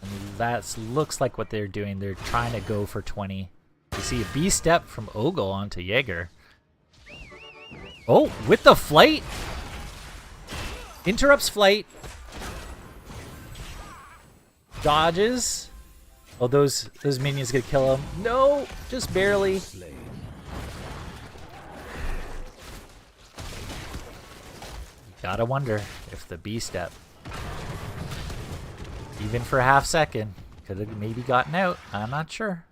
and that looks like what they're doing. They're trying to go for 20. You see a B step from Ogle onto Jaeger. Oh, with the flight, interrupts flight. Dodges. Oh, those minions gonna kill him. No, just barely. Gotta wonder if the B step, even for a half second, could have maybe gotten out. I'm not sure.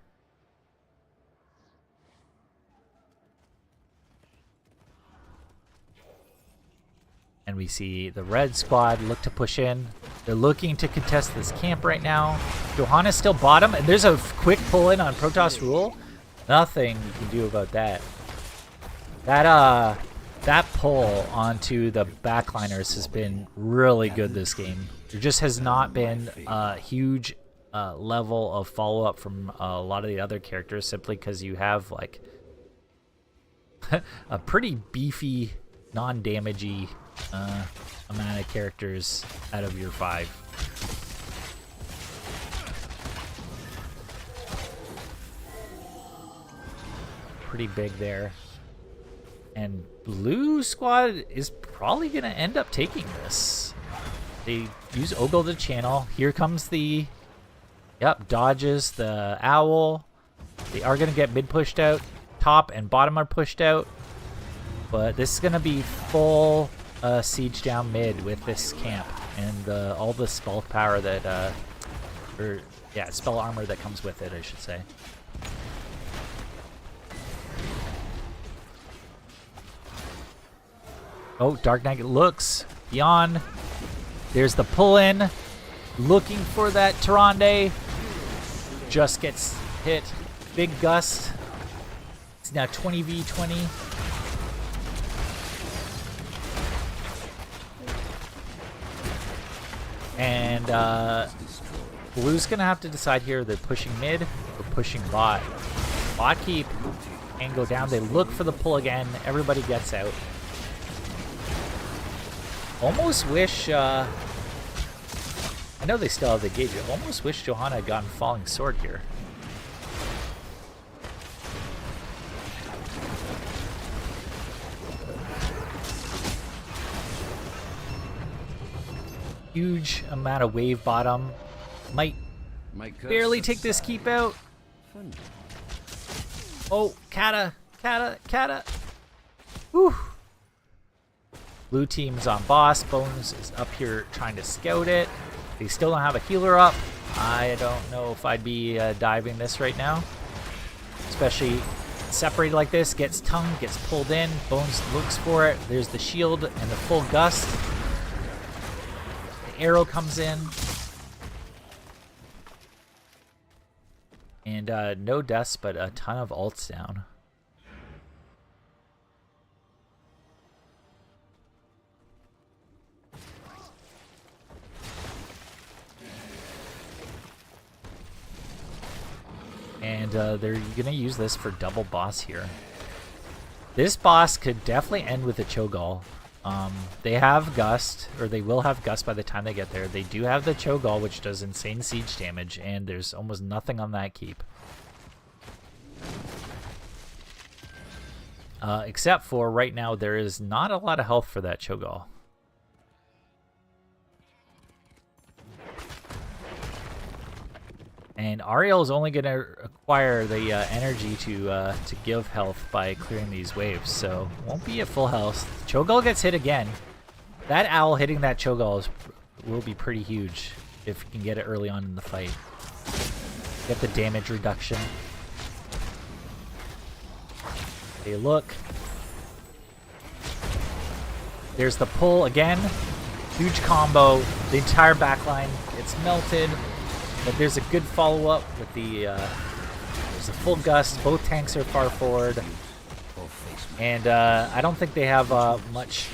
And we see the red squad look to push in. They're looking to contest this camp right now. Johanna's still bottom, and there's a quick pull in on Protoss Rule. Nothing you can do about that. That pull onto the backliners has been really good this game. There just has not been a huge level of follow-up from a lot of the other characters, simply because you have like a pretty beefy, non-damagey amount of characters out of your 5. Pretty big there. And blue squad is probably going to end up taking this. They use Ogle to channel. Here comes the... Yep, dodges the owl. They are going to get mid pushed out. Top and bottom are pushed out. But this is gonna be full siege down mid with this camp and all the spell power that, or yeah, spell armor that comes with it, I should say. Oh, Dark Knight looks beyond. There's the pull-in. Looking for that Tyrande. Just gets hit. Big gust. It's now 20v20. And Blue's gonna have to decide here. They're pushing mid or pushing bot. Bot keep and go down. They look for the pull again. Everybody gets out. Almost wish, I know they still have the gauge. I almost wish Johanna had gotten Falling Sword here. Huge amount of wave bottom. Might barely take this keep out. Oh, Kata. Whew. Blue team's on boss. Bones is up here trying to scout it. They still don't have a healer up. I don't know if I'd be diving this right now. Especially separated like this. Gets tongue, gets pulled in. Bones looks for it. There's the shield and the full gust. The arrow comes in. And no deaths, but a ton of ults down. And they're going to use this for double boss here. This boss could definitely end with a Cho'Gall. They have Gust, or they will have Gust by the time they get there. They do have the Cho'Gall, which does insane siege damage, and there's almost nothing on that keep. Except for right now, there is not a lot of health for that Cho'Gall. And Ariel is only going to acquire the energy to give health by clearing these waves, so won't be at full health. Cho'Gall gets hit again. That owl hitting that Cho'Gall will be pretty huge if you can get it early on in the fight. Get the damage reduction. They look. There's the pull again. Huge combo. The entire backline gets melted. But there's a good follow-up with the, there's a full gust. Both tanks are far forward. And I don't think they have much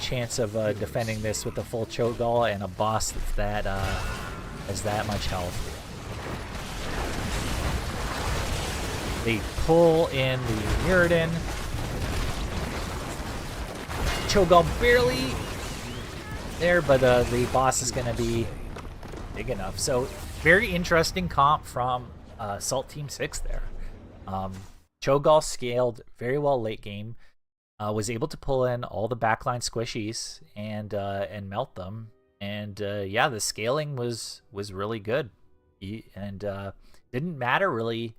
chance of defending this with the full Cho'Gall and a boss that has that much health. They pull in the Muradin. Cho'Gall barely there, but the boss is going to be big enough. So very interesting comp from Salt Team 6 there. Cho'Gall scaled very well late game, was able to pull in all the backline squishies and melt them. And yeah, the scaling was really good. And didn't matter really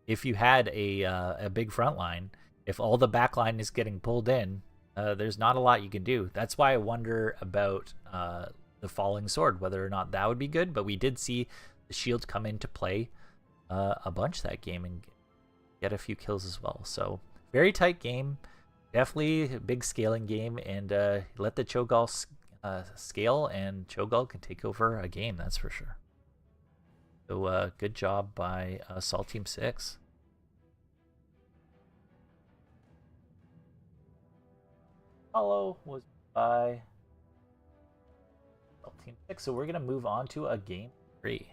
if you had a big front line. If all the backline is getting pulled in, there's not a lot you can do. That's why I wonder about the Falling Sword, whether or not that would be good. But we did see the shield come into play a bunch that game and get a few kills as well. So very tight game, definitely a big scaling game, and let the Cho'Gall scale, and Cho'Gall can take over a game, that's for sure. So good job by Salt Team 6. Follow was by Salt Team 6, so we're going to move on to a game 3.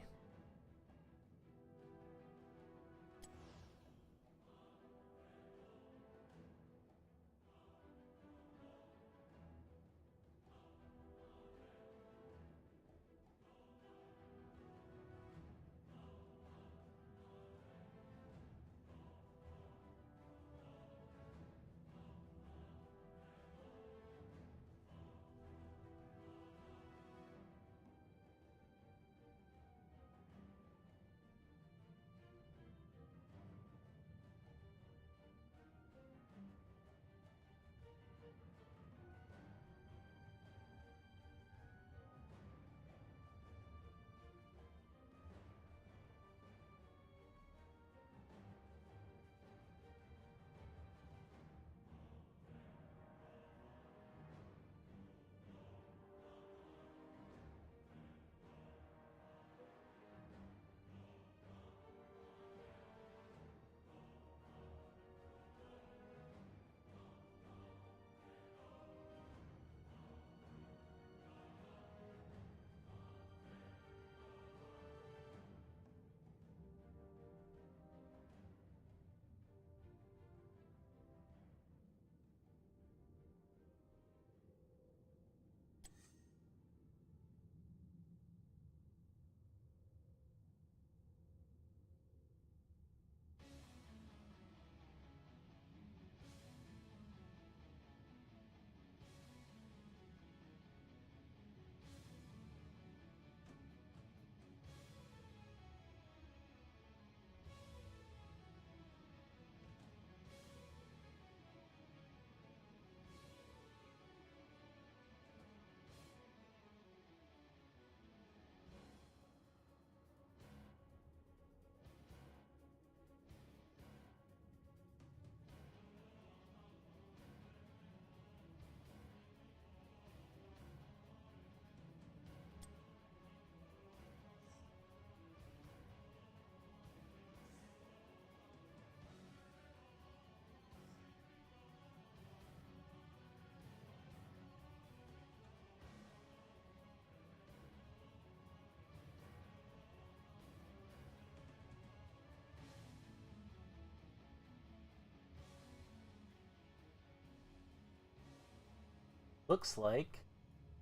Looks like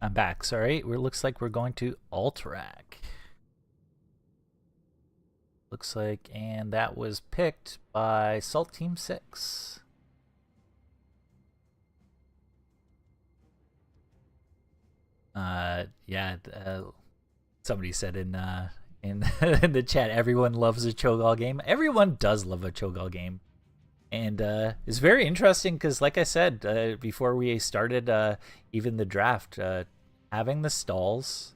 I'm back. Sorry, it looks like we're going to Alterac. Looks like, and that was picked by Salt Team 6. Yeah. Somebody said in in the chat, everyone loves a Cho'Gall game. Everyone does love a Cho'Gall game. And it's very interesting because, like I said before we started even the draft, having the stalls,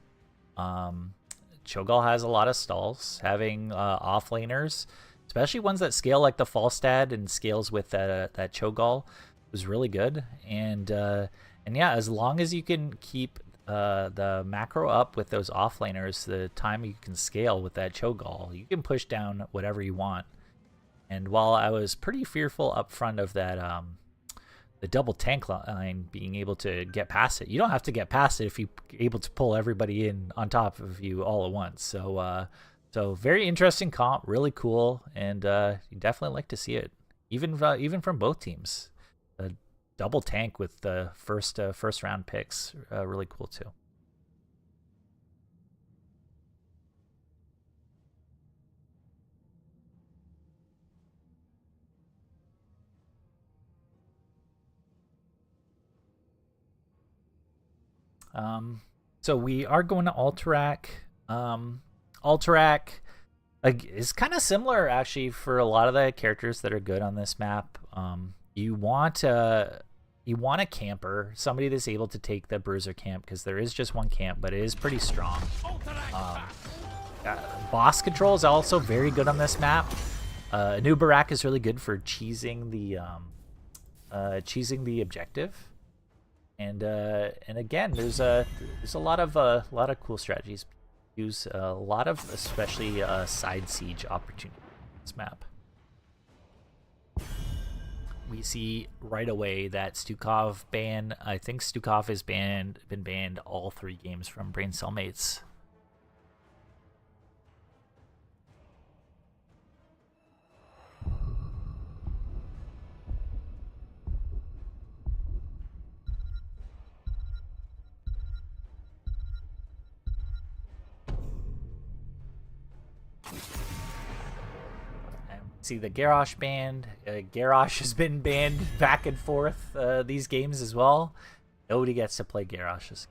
Cho'Gall has a lot of stalls. Having offlaners, especially ones that scale like the Falstad and scales with that Cho'Gall, was really good. And yeah, as long as you can keep the macro up with those offlaners, the time you can scale with that Cho'Gall, you can push down whatever you want. And while I was pretty fearful up front of that, the double tank line being able to get past it, you don't have to get past it if you're able to pull everybody in on top of you all at once. So, so very interesting comp, really cool, and you definitely like to see it, even from both teams. A double tank with the first round picks, really cool too. So we are going to Alterac. Alterac is kind of similar actually for a lot of the characters that are good on this map. You want a camper, somebody that's able to take the bruiser camp, because there is just one camp, but it is pretty strong. Boss control is also very good on this map. New Barak is really good for cheesing the objective. And again, there's a lot of cool strategies. Use a lot of especially side siege opportunities on this map. We see right away that Stukov ban. I think Stukov has been banned all 3 games from Braincellmates. See the Garrosh banned. Garrosh has been banned back and forth these games as well. Nobody gets to play Garrosh.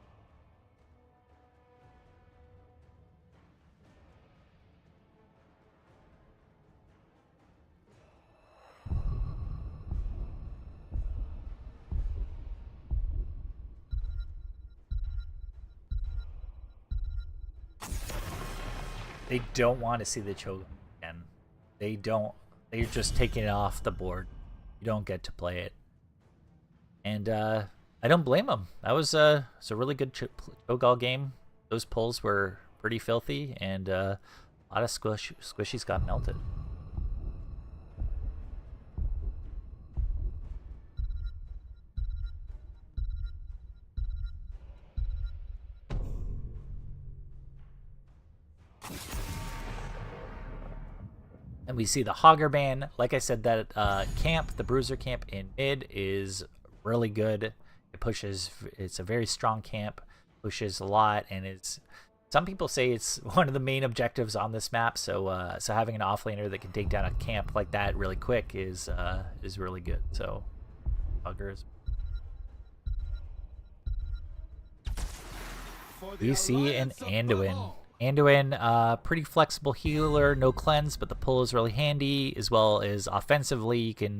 They don't want to see the Cho'Gall again. They don't. They're just taking it off the board. You don't get to play it. And I don't blame them. That was a really good Cho'Gall game. Those pulls were pretty filthy, and a lot of squishies got melted. And we see the Hogger ban. Like I said, that camp, the Bruiser camp in mid, is really good. It pushes. It's a very strong camp. Pushes a lot, and it's. Some people say it's one of the main objectives on this map. So, so having an offlaner that can take down a camp like that really quick is really good. So, Hoggers. We see an Anduin. Anduin, pretty flexible healer, no cleanse, but the pull is really handy, as well as offensively you can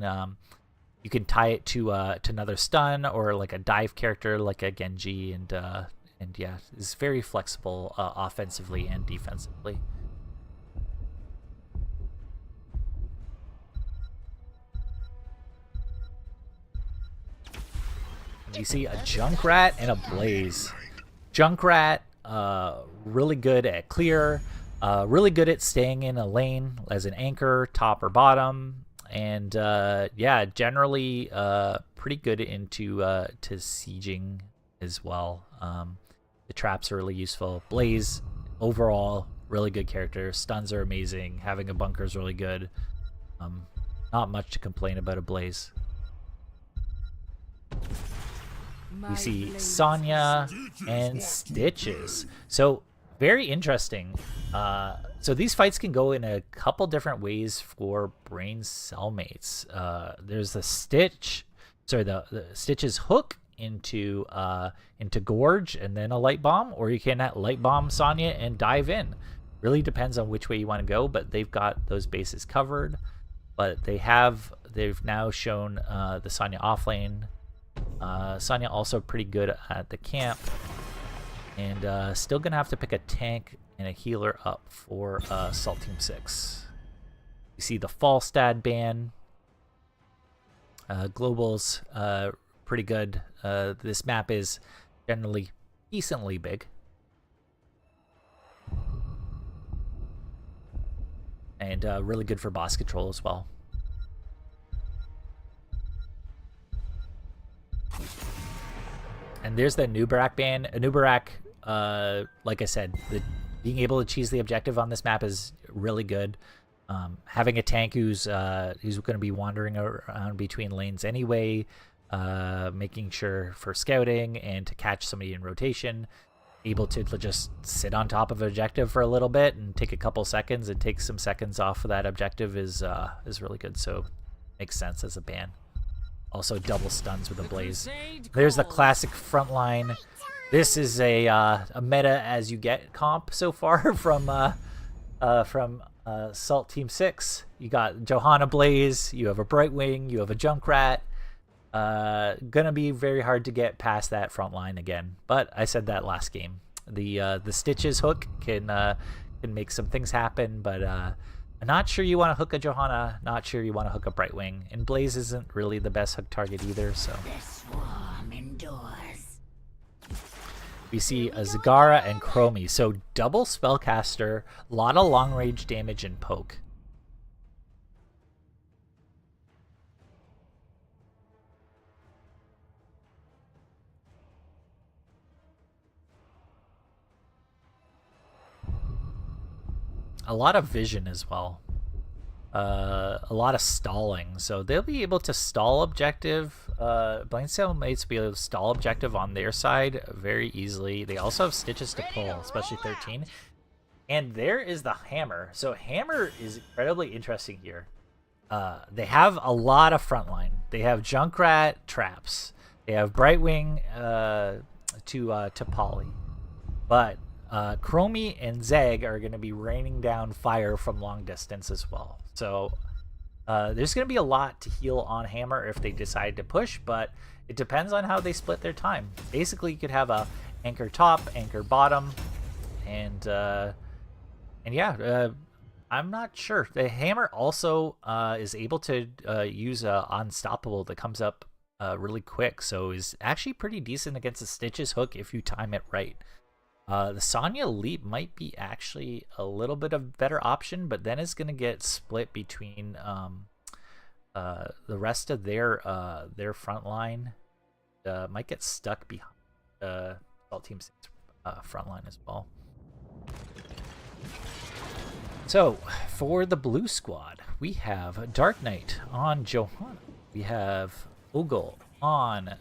tie it to another stun or like a dive character like a Genji, and yeah, it's very flexible offensively and defensively. You see a Junkrat and a Blaze. Junkrat, really good at clear, really good at staying in a lane as an anchor, top or bottom, and yeah, generally pretty good into to sieging as well. The traps are really useful. Blaze, overall, really good character. Stuns are amazing. Having a bunker is really good. Not much to complain about a Blaze. We see Sonya and Stitches. So very interesting. So these fights can go in a couple different ways for Braincellmates. There's the Stitch's hook into Gorge and then a light bomb, or you can light bomb Sonya and dive in. Really depends on which way you want to go, but they've got those bases covered. But they've now shown the Sonya offlane. Sonya also pretty good at the camp, and still gonna have to pick a tank and a healer up for Salt Team 6. You see the Falstad ban. Global's pretty good. This map is generally decently big. And really good for boss control as well. And there's the Nubarak ban. Nubarak, like I said, being able to cheese the objective on this map is really good. Having a tank who's going to be wandering around between lanes anyway, making sure for scouting and to catch somebody in rotation, able to just sit on top of an objective for a little bit and take a couple seconds and take some seconds off of that objective is really good. So makes sense as a ban. Also double stuns with a blaze. There's the classic frontline. This is a meta as you get comp so far from Salt Team 6. You got Johanna Blaze, you have a Brightwing, you have a Junkrat. Gonna be very hard to get past that front line again, but I said that last game. The Stitches hook can make some things happen, but I'm not sure you want to hook a Johanna, not sure you want to hook a Brightwing, and Blaze isn't really the best hook target either. So we see a Zagara and Chromie, so double spellcaster, a lot of long range damage and poke. A lot of vision as well. A lot of stalling. So they'll be able to stall objective. Braincellmates will be able to stall objective on their side very easily. They also have Stitches to pull, especially 13. And there is the Hammer. So Hammer is incredibly interesting here. They have a lot of frontline. They have Junkrat traps. They have Brightwing to Polly. But Chromie and Zeg are going to be raining down fire from long distance as well. So there's going to be a lot to heal on Hammer if they decide to push, but it depends on how they split their time. Basically, you could have a anchor top, anchor bottom, and yeah, I'm not sure. The Hammer also is able to use Unstoppable that comes up really quick, so is actually pretty decent against the Stitches hook if you time it right. The Sonya Leap might be actually a little bit of better option, but then it's going to get split between the rest of their front line. Might get stuck behind Salt Team 6 front line as well. So for the blue squad, we have Dark Knight on Johanna. We have Ogle on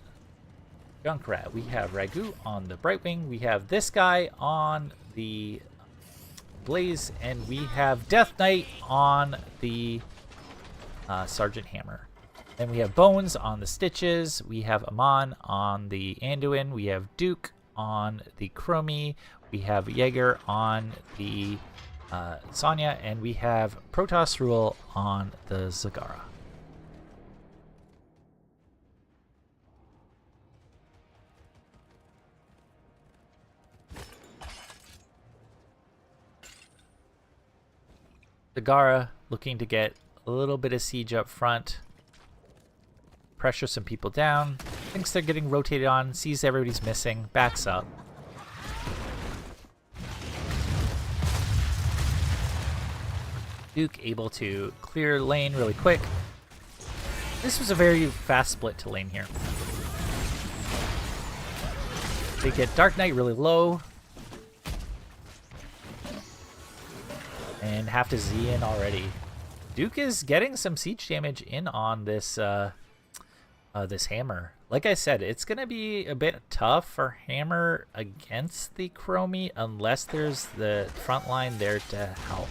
Junkrat. We have Ragu on the Brightwing. We have this guy on the Blaze, and we have Death Knight on the Sergeant Hammer. Then we have Bones on the Stitches. We have Amon on the Anduin. We have Duke on the Chromie. We have Jaeger on the Sonya, and we have Protoss Rule on the Zagara. Zagara looking to get a little bit of siege up front, pressure some people down, thinks they're getting rotated on, sees everybody's missing, backs up. Duke able to clear lane really quick. This was a very fast split to lane here. They get Dark Knight really low. And have to Z in already. Duke is getting some siege damage in on this this Hammer. Like I said, it's going to be a bit tough for Hammer against the Chromie unless there's the front line there to help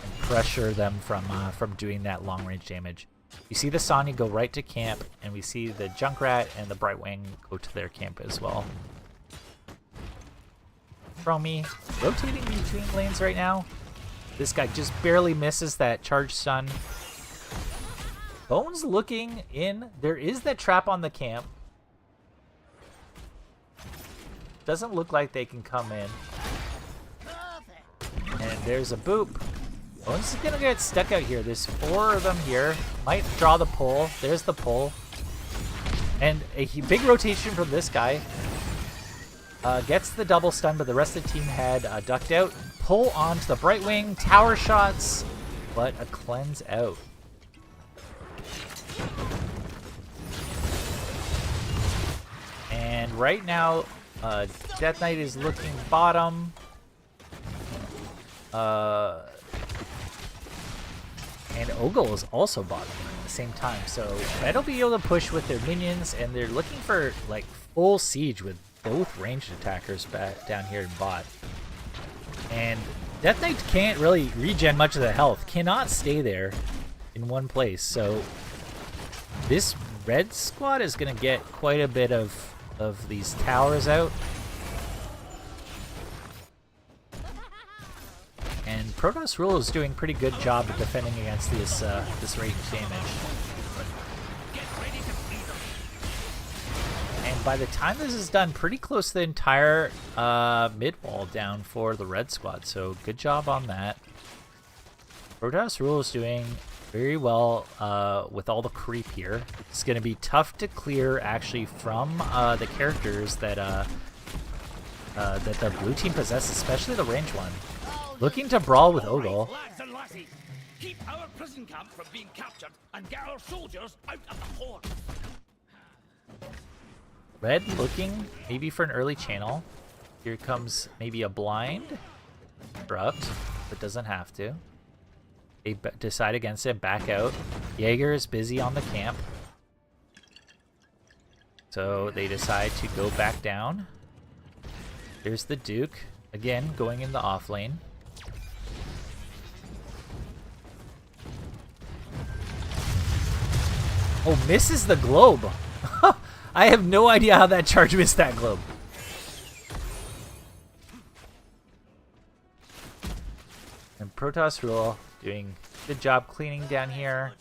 and pressure them from doing that long range damage. You see the Sonya go right to camp, and we see the Junkrat and the Brightwing go to their camp as well. Chromie rotating between lanes right now. This guy just barely misses that charge stun. Bones looking in. There is that trap on the camp. Doesn't look like they can come in. And there's a boop. Bones is gonna get stuck out here. There's 4 of them here. Might draw the pull. There's the pull. And a big rotation from this guy. Gets the double stun, but the rest of the team had ducked out. Pull onto the Brightwing. Tower shots, but a cleanse out. And right now, Death Knight is looking bottom. And Ogle is also bottom at the same time. So Red will be able to push with their minions, and they're looking for like full siege with both ranged attackers back down here in bot. And Death Knight can't really regen much of the health, cannot stay there in one place. So this red squad is going to get quite a bit of these towers out. And Protoss Rule is doing a pretty good job of defending against this this range damage. And by the time this is done, pretty close to the entire mid wall down for the red squad. So good job on that. Protoss Rule is doing very well with all the creep here. It's going to be tough to clear actually from the characters that that the blue team possesses, especially the range one. Looking to brawl with Ogle. Keep our prison camp from being captured and get our soldiers out of the horde. Red looking maybe for an early channel. Here comes maybe a blind. Corrupt, but doesn't have to. They decide against it, back out. Jaeger is busy on the camp. So they decide to go back down. There's the Duke, again going in the off lane. Oh, misses the globe. I have no idea how that charge missed that globe. And Protoss Rule doing a good job cleaning down here.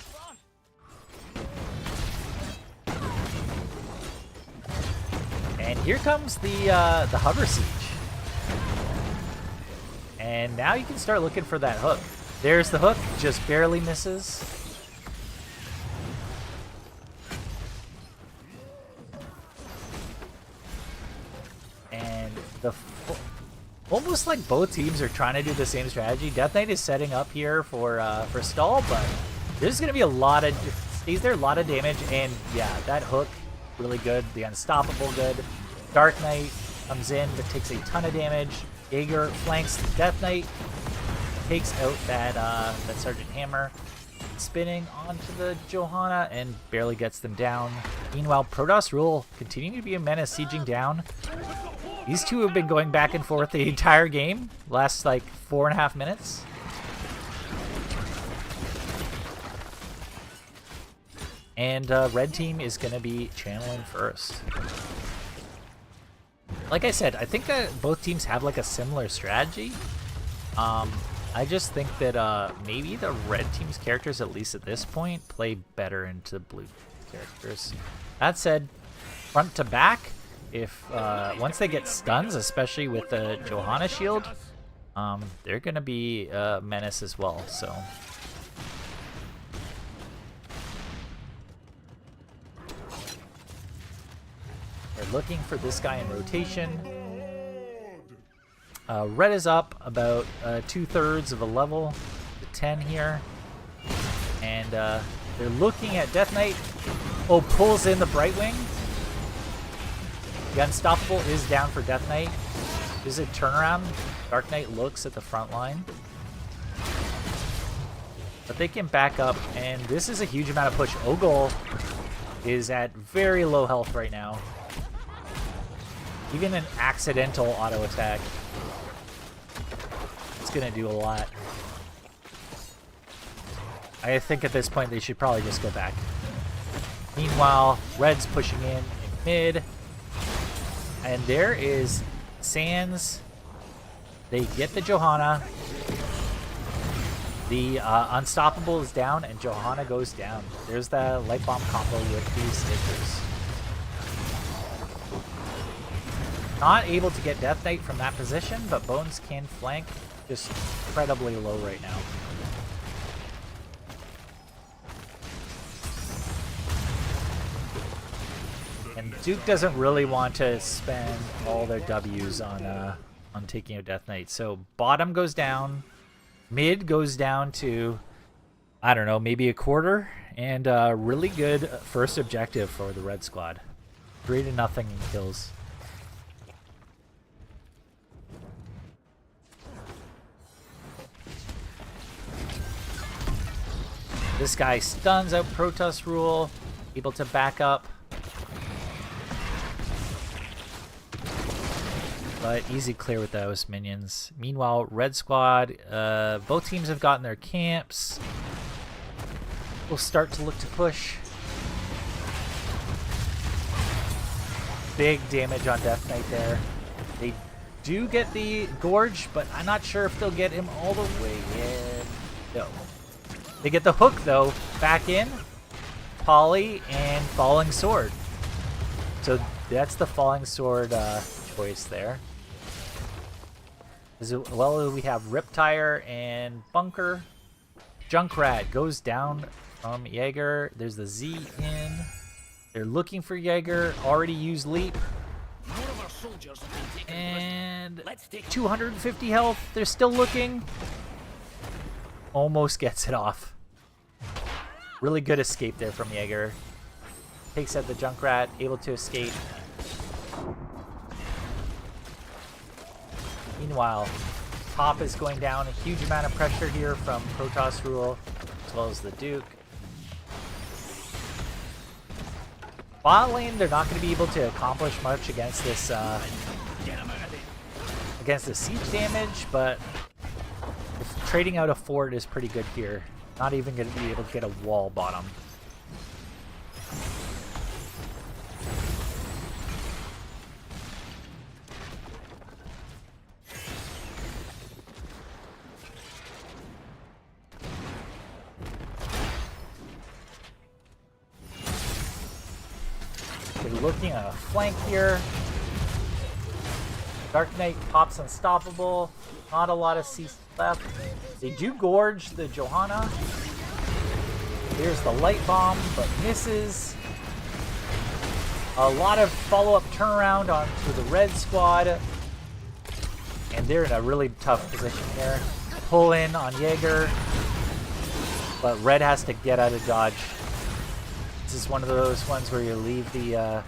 And here comes the hover siege. And now you can start looking for that hook. There's the hook, just barely misses. And almost like both teams are trying to do the same strategy. Death Knight is setting up here for stall, but there's gonna be a lot of stays there, a lot of damage, and yeah, that hook really good. The unstoppable good. Dark Knight comes in but takes a ton of damage. Jaeger flanks Death Knight, takes out that Sergeant Hammer, spinning onto the Johanna and barely gets them down. Meanwhile, Protoss Rule continuing to be a menace, sieging down. These two have been going back and forth the entire game, last like 4.5 minutes. And red team is going to be channeling first. Like I said, I think both teams have like a similar strategy. I just think that maybe the red team's characters, at least at this point, play better into blue characters. That said, front to back, if once they get stuns, especially with the Johanna shield, they're going to be a menace as well. So they're looking for this guy in rotation. Red is up about 2/3 of a level to 10 here. And they're looking at Death Knight. Oh, pulls in the Brightwing. The Unstoppable is down for Death Knight. Is it turnaround? Dark Knight looks at the front line. But they can back up, and this is a huge amount of push. Ogle is at very low health right now. Even an accidental auto attack, it's gonna do a lot. I think at this point they should probably just go back. Meanwhile, Red's pushing in mid. And there is Sans. They get the Johanna. The Unstoppable is down, and Johanna goes down. There's the Light Bomb combo with these Stitchers. Not able to get Death Knight from that position, but Bones can flank. Just incredibly low right now. And Duke doesn't really want to spend all their W's on taking a Death Knight. So bottom goes down. Mid goes down to, I don't know, maybe a quarter, and really good first objective for the red squad. 3-0 in kills. This guy stuns out Protoss Rule, able to back up. But easy clear with those minions. Meanwhile, red squad, both teams have gotten their camps. We'll start to look to push. Big damage on Death Knight there. They do get the Gorge, but I'm not sure if they'll get him all the way in. No. They get the hook, though, back in. Poly and Falling Sword. So that's the Falling Sword choice there. As well, we have Riptire and Bunker. Junkrat goes down from Jaeger. There's the Z in. They're looking for Jaeger. Already used Leap. And 250 health. They're still looking. Almost gets it off. Really good escape there from Jaeger. Takes out the Junkrat. Able to escape. Meanwhile, top is going down. A huge amount of pressure here from Protoss Rule, as well as the Duke. Bot lane, they're not going to be able to accomplish much against this siege damage, but trading out a fort is pretty good here. Not even going to be able to get a wall bottom. Looking at a flank here. Dark Knight pops Unstoppable. Not a lot of C left. They do gorge the Johanna. There's the Light Bomb, but misses. A lot of follow-up turnaround onto the red squad. And they're in a really tough position here. Pull in on Jaeger. But red has to get out of dodge. This is one of those ones where you leave the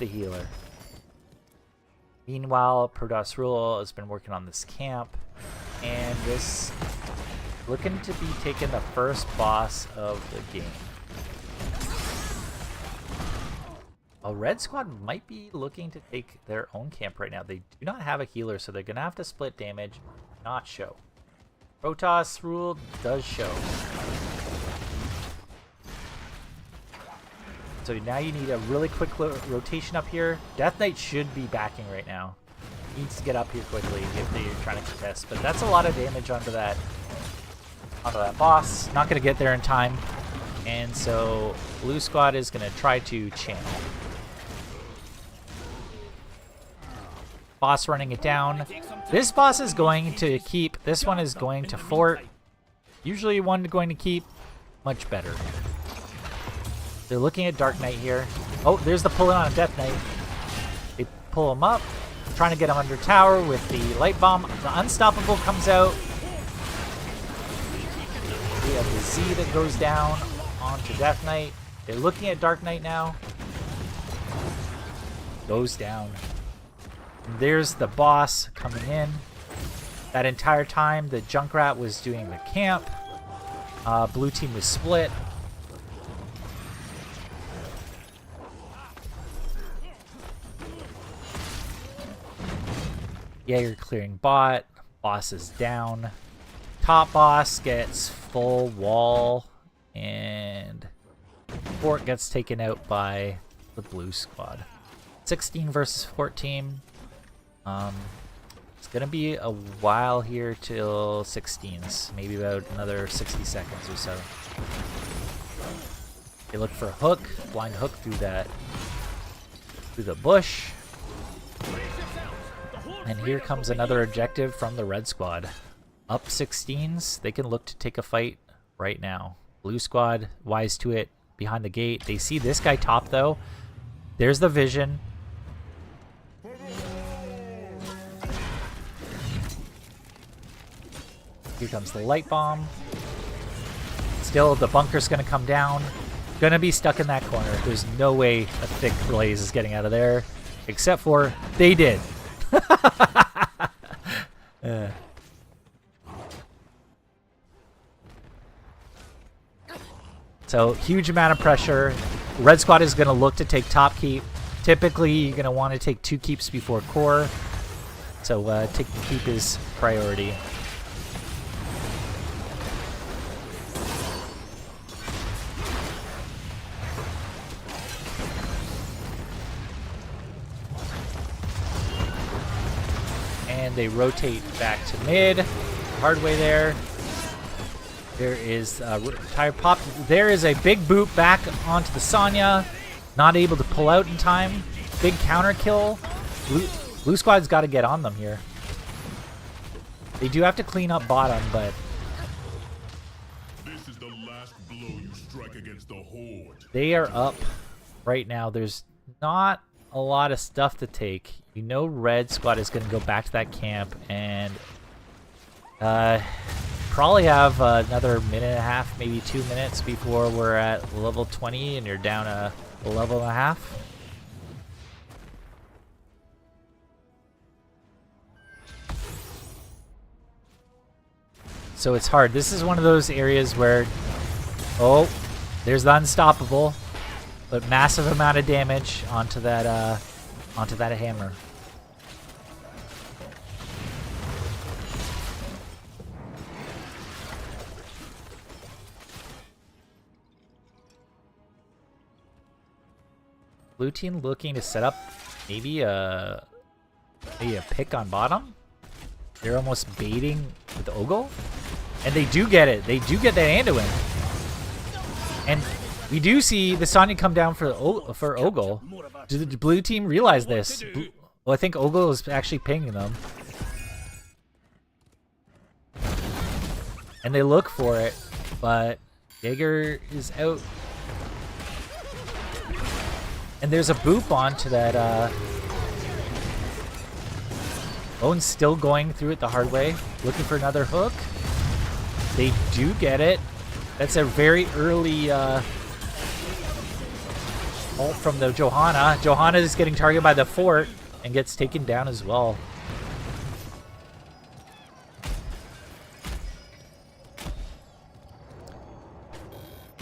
healer. Meanwhile, Protoss Rule has been working on this camp, and this looking to be taking the first boss of the game. A red squad might be looking to take their own camp right now. They do not have a healer, so they're gonna have to split damage, not show. Protoss Rule does show. So now you need a really quick rotation up here. Death Knight should be backing right now. Needs to get up here quickly if they're trying to contest. But that's a lot of damage onto that boss. Not going to get there in time. And so blue squad is going to try to channel. Boss running it down. This boss is going to keep. This one is going to fort. Usually one going to keep. Much better. They're looking at Dark Knight here. Oh, there's the pull in on a Death Knight. They pull him up, trying to get him under tower with the Light Bomb. The Unstoppable comes out. We have the Z that goes down onto Death Knight. They're looking at Dark Knight now. Goes down. And there's the boss coming in. That entire time, the Junkrat was doing the camp. Blue team was split. Jaeger clearing bot. Boss is down. Top boss gets full wall. And Fort gets taken out by the blue squad. 16 versus 14. It's gonna be a while here till 16s. Maybe about another 60 seconds or so. They look for a hook. Blind hook through the bush. And here comes another objective from the red squad. Up 16s. They can look to take a fight right now. Blue squad, wise to it, behind the gate. They see this guy top though. There's the vision. Here comes the light bomb. Still, the bunker's gonna come down. Gonna be stuck in that corner. There's no way a thick blaze is getting out of there. Except for, they did. So, huge amount of pressure. Red squad is going to look to take top keep. Typically, you're going to want to take 2 keeps before core. So, taking keep is priority. And they rotate back to mid. Hard way there. There is tire pop. There is a big boot back onto the Sonya. Not able to pull out in time. Big counter kill. Blue squad's got to get on them here. They do have to clean up bottom, but This is the last blow you strike against the Horde. they are up right now. There's not a lot of stuff to take. You know red squad is going to go back to that camp and probably have another minute and a half, maybe 2 minutes before we're at level 20 and you're down a level and a half. So it's hard. This is one of those areas where, oh, there's the unstoppable, but massive amount of damage onto that hammer. Blue team looking to set up maybe a pick on bottom. They're almost baiting with Ogle. And they do get it. They do get that Anduin. And we do see the Sonya come down for Ogle. Did the blue team realize this? Well, I think Ogle is actually pinging them. And they look for it, but Jaeger is out. And there's a boop onto that, Owen's still going through it the hard way, looking for another hook. They do get it. That's a very early ult from the Johanna. Johanna is getting targeted by the fort and gets taken down as well.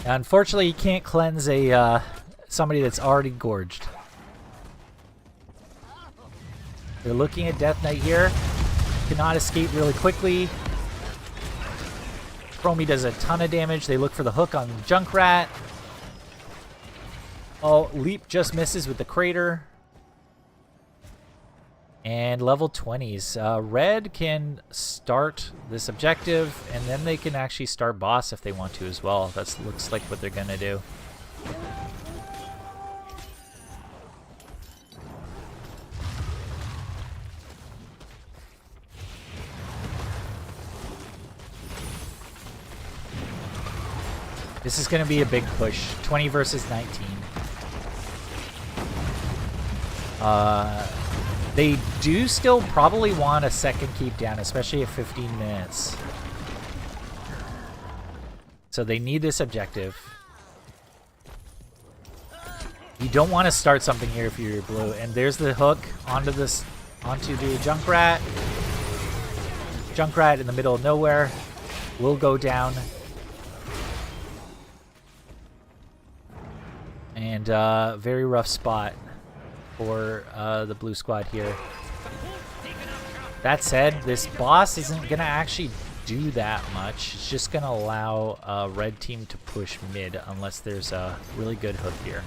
Now, unfortunately, you can't cleanse a somebody that's already gorged. They're looking at Death Knight here. Cannot escape really quickly. Chromie does a ton of damage. They look for the hook on Junkrat. Oh, Leap just misses with the crater. And level 20s. Red can start this objective, and then they can actually start boss if they want to as well. That looks like what they're going to do. This is going to be a big push. 20 versus 19. They do still probably want a second keep down, especially at 15 minutes. So they need this objective. You don't want to start something here if you're blue. And there's the hook onto the Junkrat. Junkrat in the middle of nowhere will go down. And very rough spot for the blue squad here. That said, this boss isn't going to actually do that much. It's just going to allow red team to push mid unless there's a really good hook here.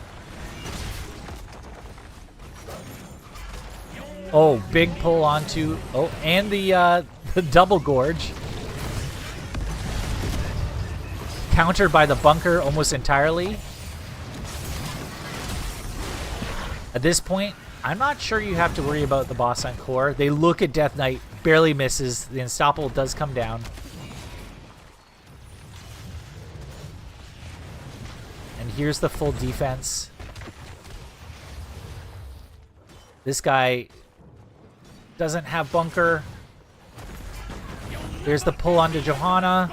Oh, big pull onto... Oh, and the double gorge. Countered by the bunker almost entirely. At this point, I'm not sure you have to worry about the boss on core. They look at Death Knight, barely misses. The Unstoppable does come down. And here's the full defense. This guy doesn't have bunker. There's the pull onto Johanna.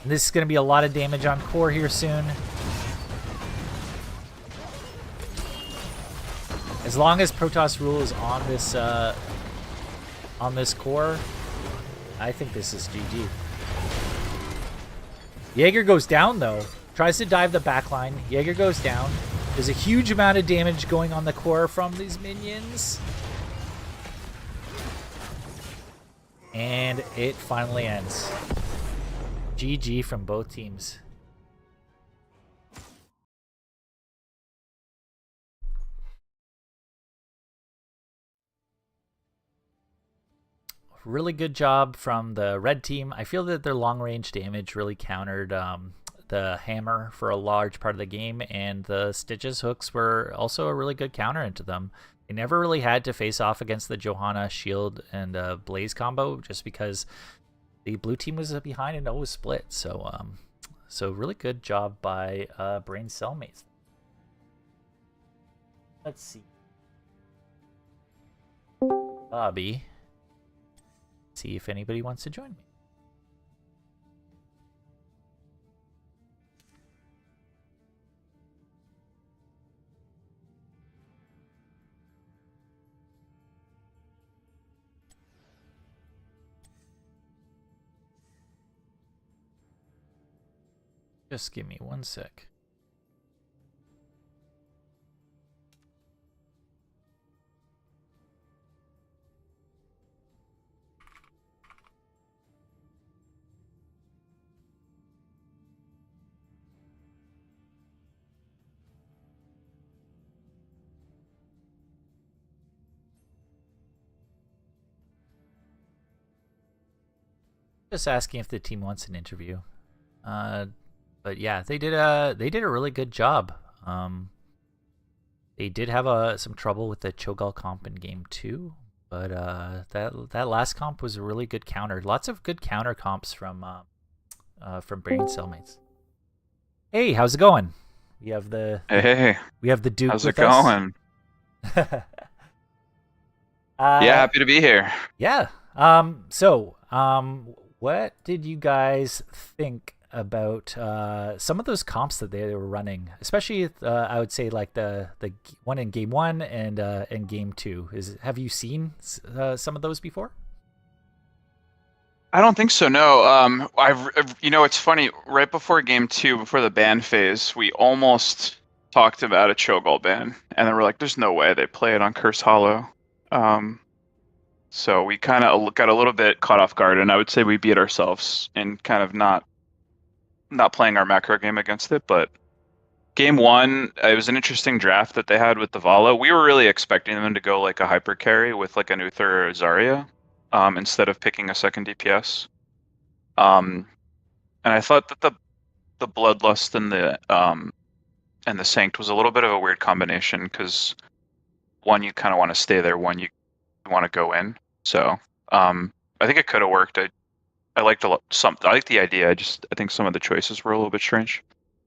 And this is going to be a lot of damage on core here soon. As long as Protoss Rule is on this core, I think this is GG. Jaeger goes down though. Tries to dive the backline. Jaeger goes down. There's a huge amount of damage going on the core from these minions. And it finally ends. GG from both teams. Really good job from the red team. I feel that their long-range damage really countered the hammer for a large part of the game, and the Stitches hooks were also a really good counter into them. They never really had to face off against the Johanna shield and blaze combo just because the blue team was behind and it was split. So so really good job by Braincellmates. Let's see. Bobby. See if anybody wants to join me. Just give me one sec. Just asking if the team wants an interview. But yeah, they did a really good job. They did have some trouble with the Cho'Gall comp in game 2, but that last comp was a really good counter. Lots of good counter comps from Braincellmates. Hey, how's it going? We have the we have the Duke. How's with it going? us. Yeah, happy to be here. Yeah. What did you guys think about some of those comps that they were running? Especially, I would say like the one in game 1 and in game 2. Have you seen some of those before? I don't think so. No. It's funny. Right before game 2, before the ban phase, we almost talked about a Cho'Gall ban, and then we're like, "There's no way they play it on Curse Hollow." So we kind of got a little bit caught off guard, and I would say we beat ourselves in kind of not playing our macro game against it. But game 1, it was an interesting draft that they had with the Vala. We were really expecting them to go like a hyper carry with like an Uther or Zarya, instead of picking a second DPS. And I thought that the Bloodlust and the Sanct was a little bit of a weird combination, because one, you kind of want to stay there, one, you want to go in. So I think it could have worked. I liked I like the idea. I think some of the choices were a little bit strange.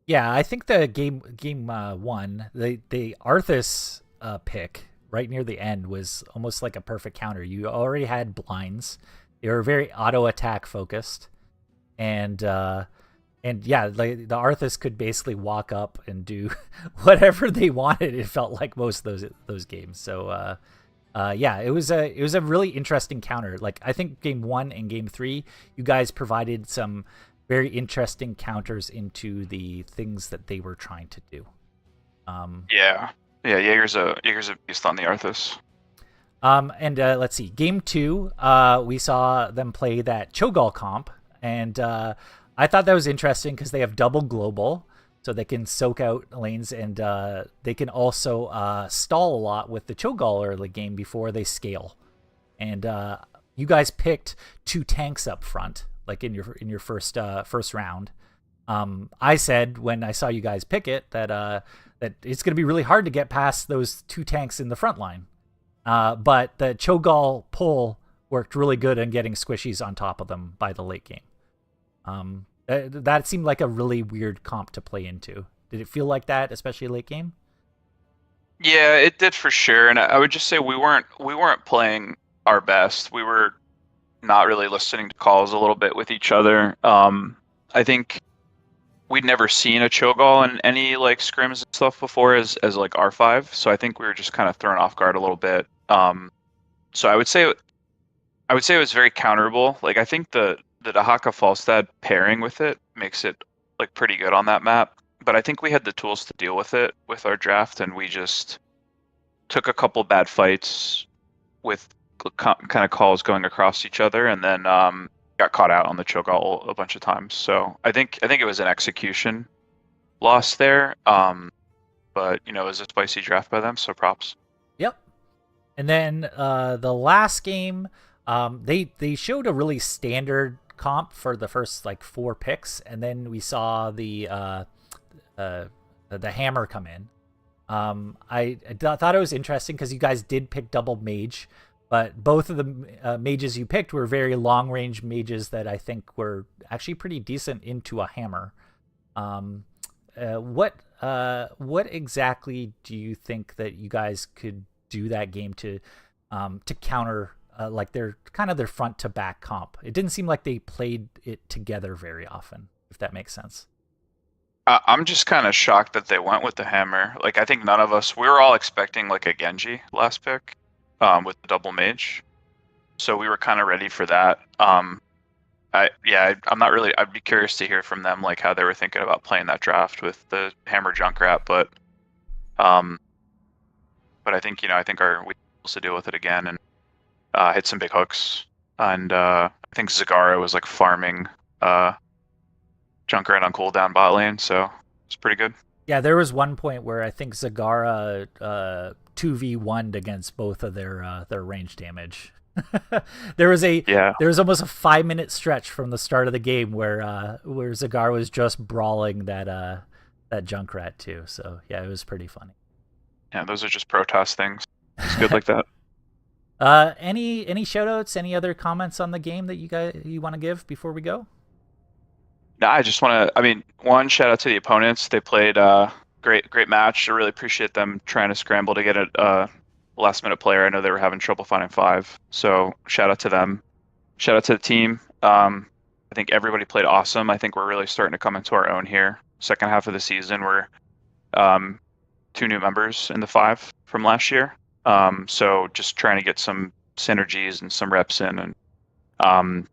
Yeah, I think the game 1, the Arthas pick right near the end was almost like a perfect counter. You already had blinds. They were very auto attack focused, and yeah, like the Arthas could basically walk up and do whatever they wanted. It felt like most of those games. So yeah, it was a really interesting counter. Like, I think game 1 and game 3, you guys provided some very interesting counters into the things that they were trying to do. Yeah, Jaeger's a beast on the Arthas. And let's see, game 2, we saw them play that Cho'Gall comp, and I thought that was interesting because they have double global, so they can soak out lanes, and they can also stall a lot with the Cho'Gall early game before they scale. And you guys picked 2 tanks up front, like in your first round. I said when I saw you guys pick it that that it's going to be really hard to get past those 2 tanks in the front line. But the Cho'Gall pull worked really good in getting squishies on top of them by the late game. That seemed like a really weird comp to play into. Did it feel like that, especially late game? Yeah, it did for sure. And I would just say we weren't playing our best. We were not really listening to calls a little bit with each other. I think we'd never seen a Cho'Gall in any like scrims and stuff before as like R5, so I think we were just kind of thrown off guard a little bit. So I would say it was very counterable. Like I think the Dahaka Falstad pairing with it makes it like pretty good on that map. But I think we had the tools to deal with it with our draft, and we just took a couple bad fights with kind of calls going across each other, and then got caught out on the Cho'Gall a bunch of times. So I think it was an execution loss there. But it was a spicy draft by them, so props. Yep. And then the last game, they showed a really standard comp for the first like 4 picks, and then we saw the hammer come in. I thought it was interesting because you guys did pick double mage, but both of the mages you picked were very long range mages that I think were actually pretty decent into a hammer. What exactly do you think that you guys could do that game to counter like their front to back comp? It didn't seem like they played it together very often, if that makes sense. I'm just kind of shocked that they went with the hammer. Like I think none of us, we were all expecting like a Genji last pick with the double mage, so we were kind of ready for that. I'm not really. I'd be curious to hear from them like how they were thinking about playing that draft with the hammer Junkrat, but I think we were able to deal with it again and hit some big hooks, and I think Zagara was like farming Junkrat on cooldown bot lane, so it's pretty good. Yeah, there was one point where I think Zagara 2v1'd against both of their range damage. there was almost a 5-minute stretch from the start of the game where Zagara was just brawling that Junkrat too. So yeah, it was pretty funny. Yeah, those are just Protoss things. It's good like that. Any shout outs, any other comments on the game that you want to give before we go? No, I just want to, one, shout out to the opponents. They played great match. I really appreciate them trying to scramble to get a last-minute player. I know they were having trouble finding 5, so shout out to them. Shout out to the team. I think everybody played awesome. I think we're really starting to come into our own here. Second half of the season, we're 2 new members in the 5 from last year. So just trying to get some synergies and some reps in, and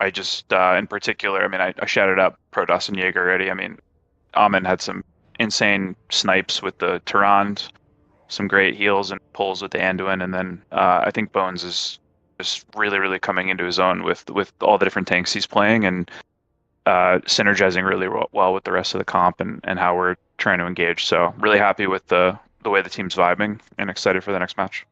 I just, in particular, I shouted out Protoss and Jaeger already. Amin had some insane snipes with the Tyrande, some great heals and pulls with the Anduin, and then I think Bones is just really, really coming into his own with all the different tanks he's playing, and synergizing really well with the rest of the comp and how we're trying to engage. So really happy with the way the team's vibing and excited for the next match.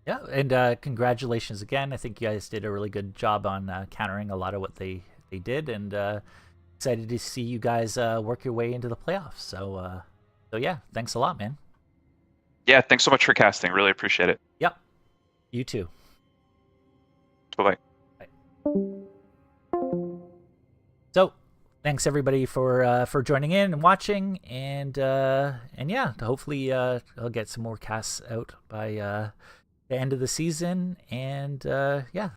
Yeah, and congratulations again. I think you guys did a really good job on countering a lot of what they did, and excited to see you guys work your way into the playoffs. So yeah, thanks a lot, man. Yeah, thanks so much for casting. Really appreciate it. Yep, you too. Bye-bye. Bye. So, thanks everybody for joining in and watching, and yeah, hopefully I'll get some more casts out by the end of the season, and yeah,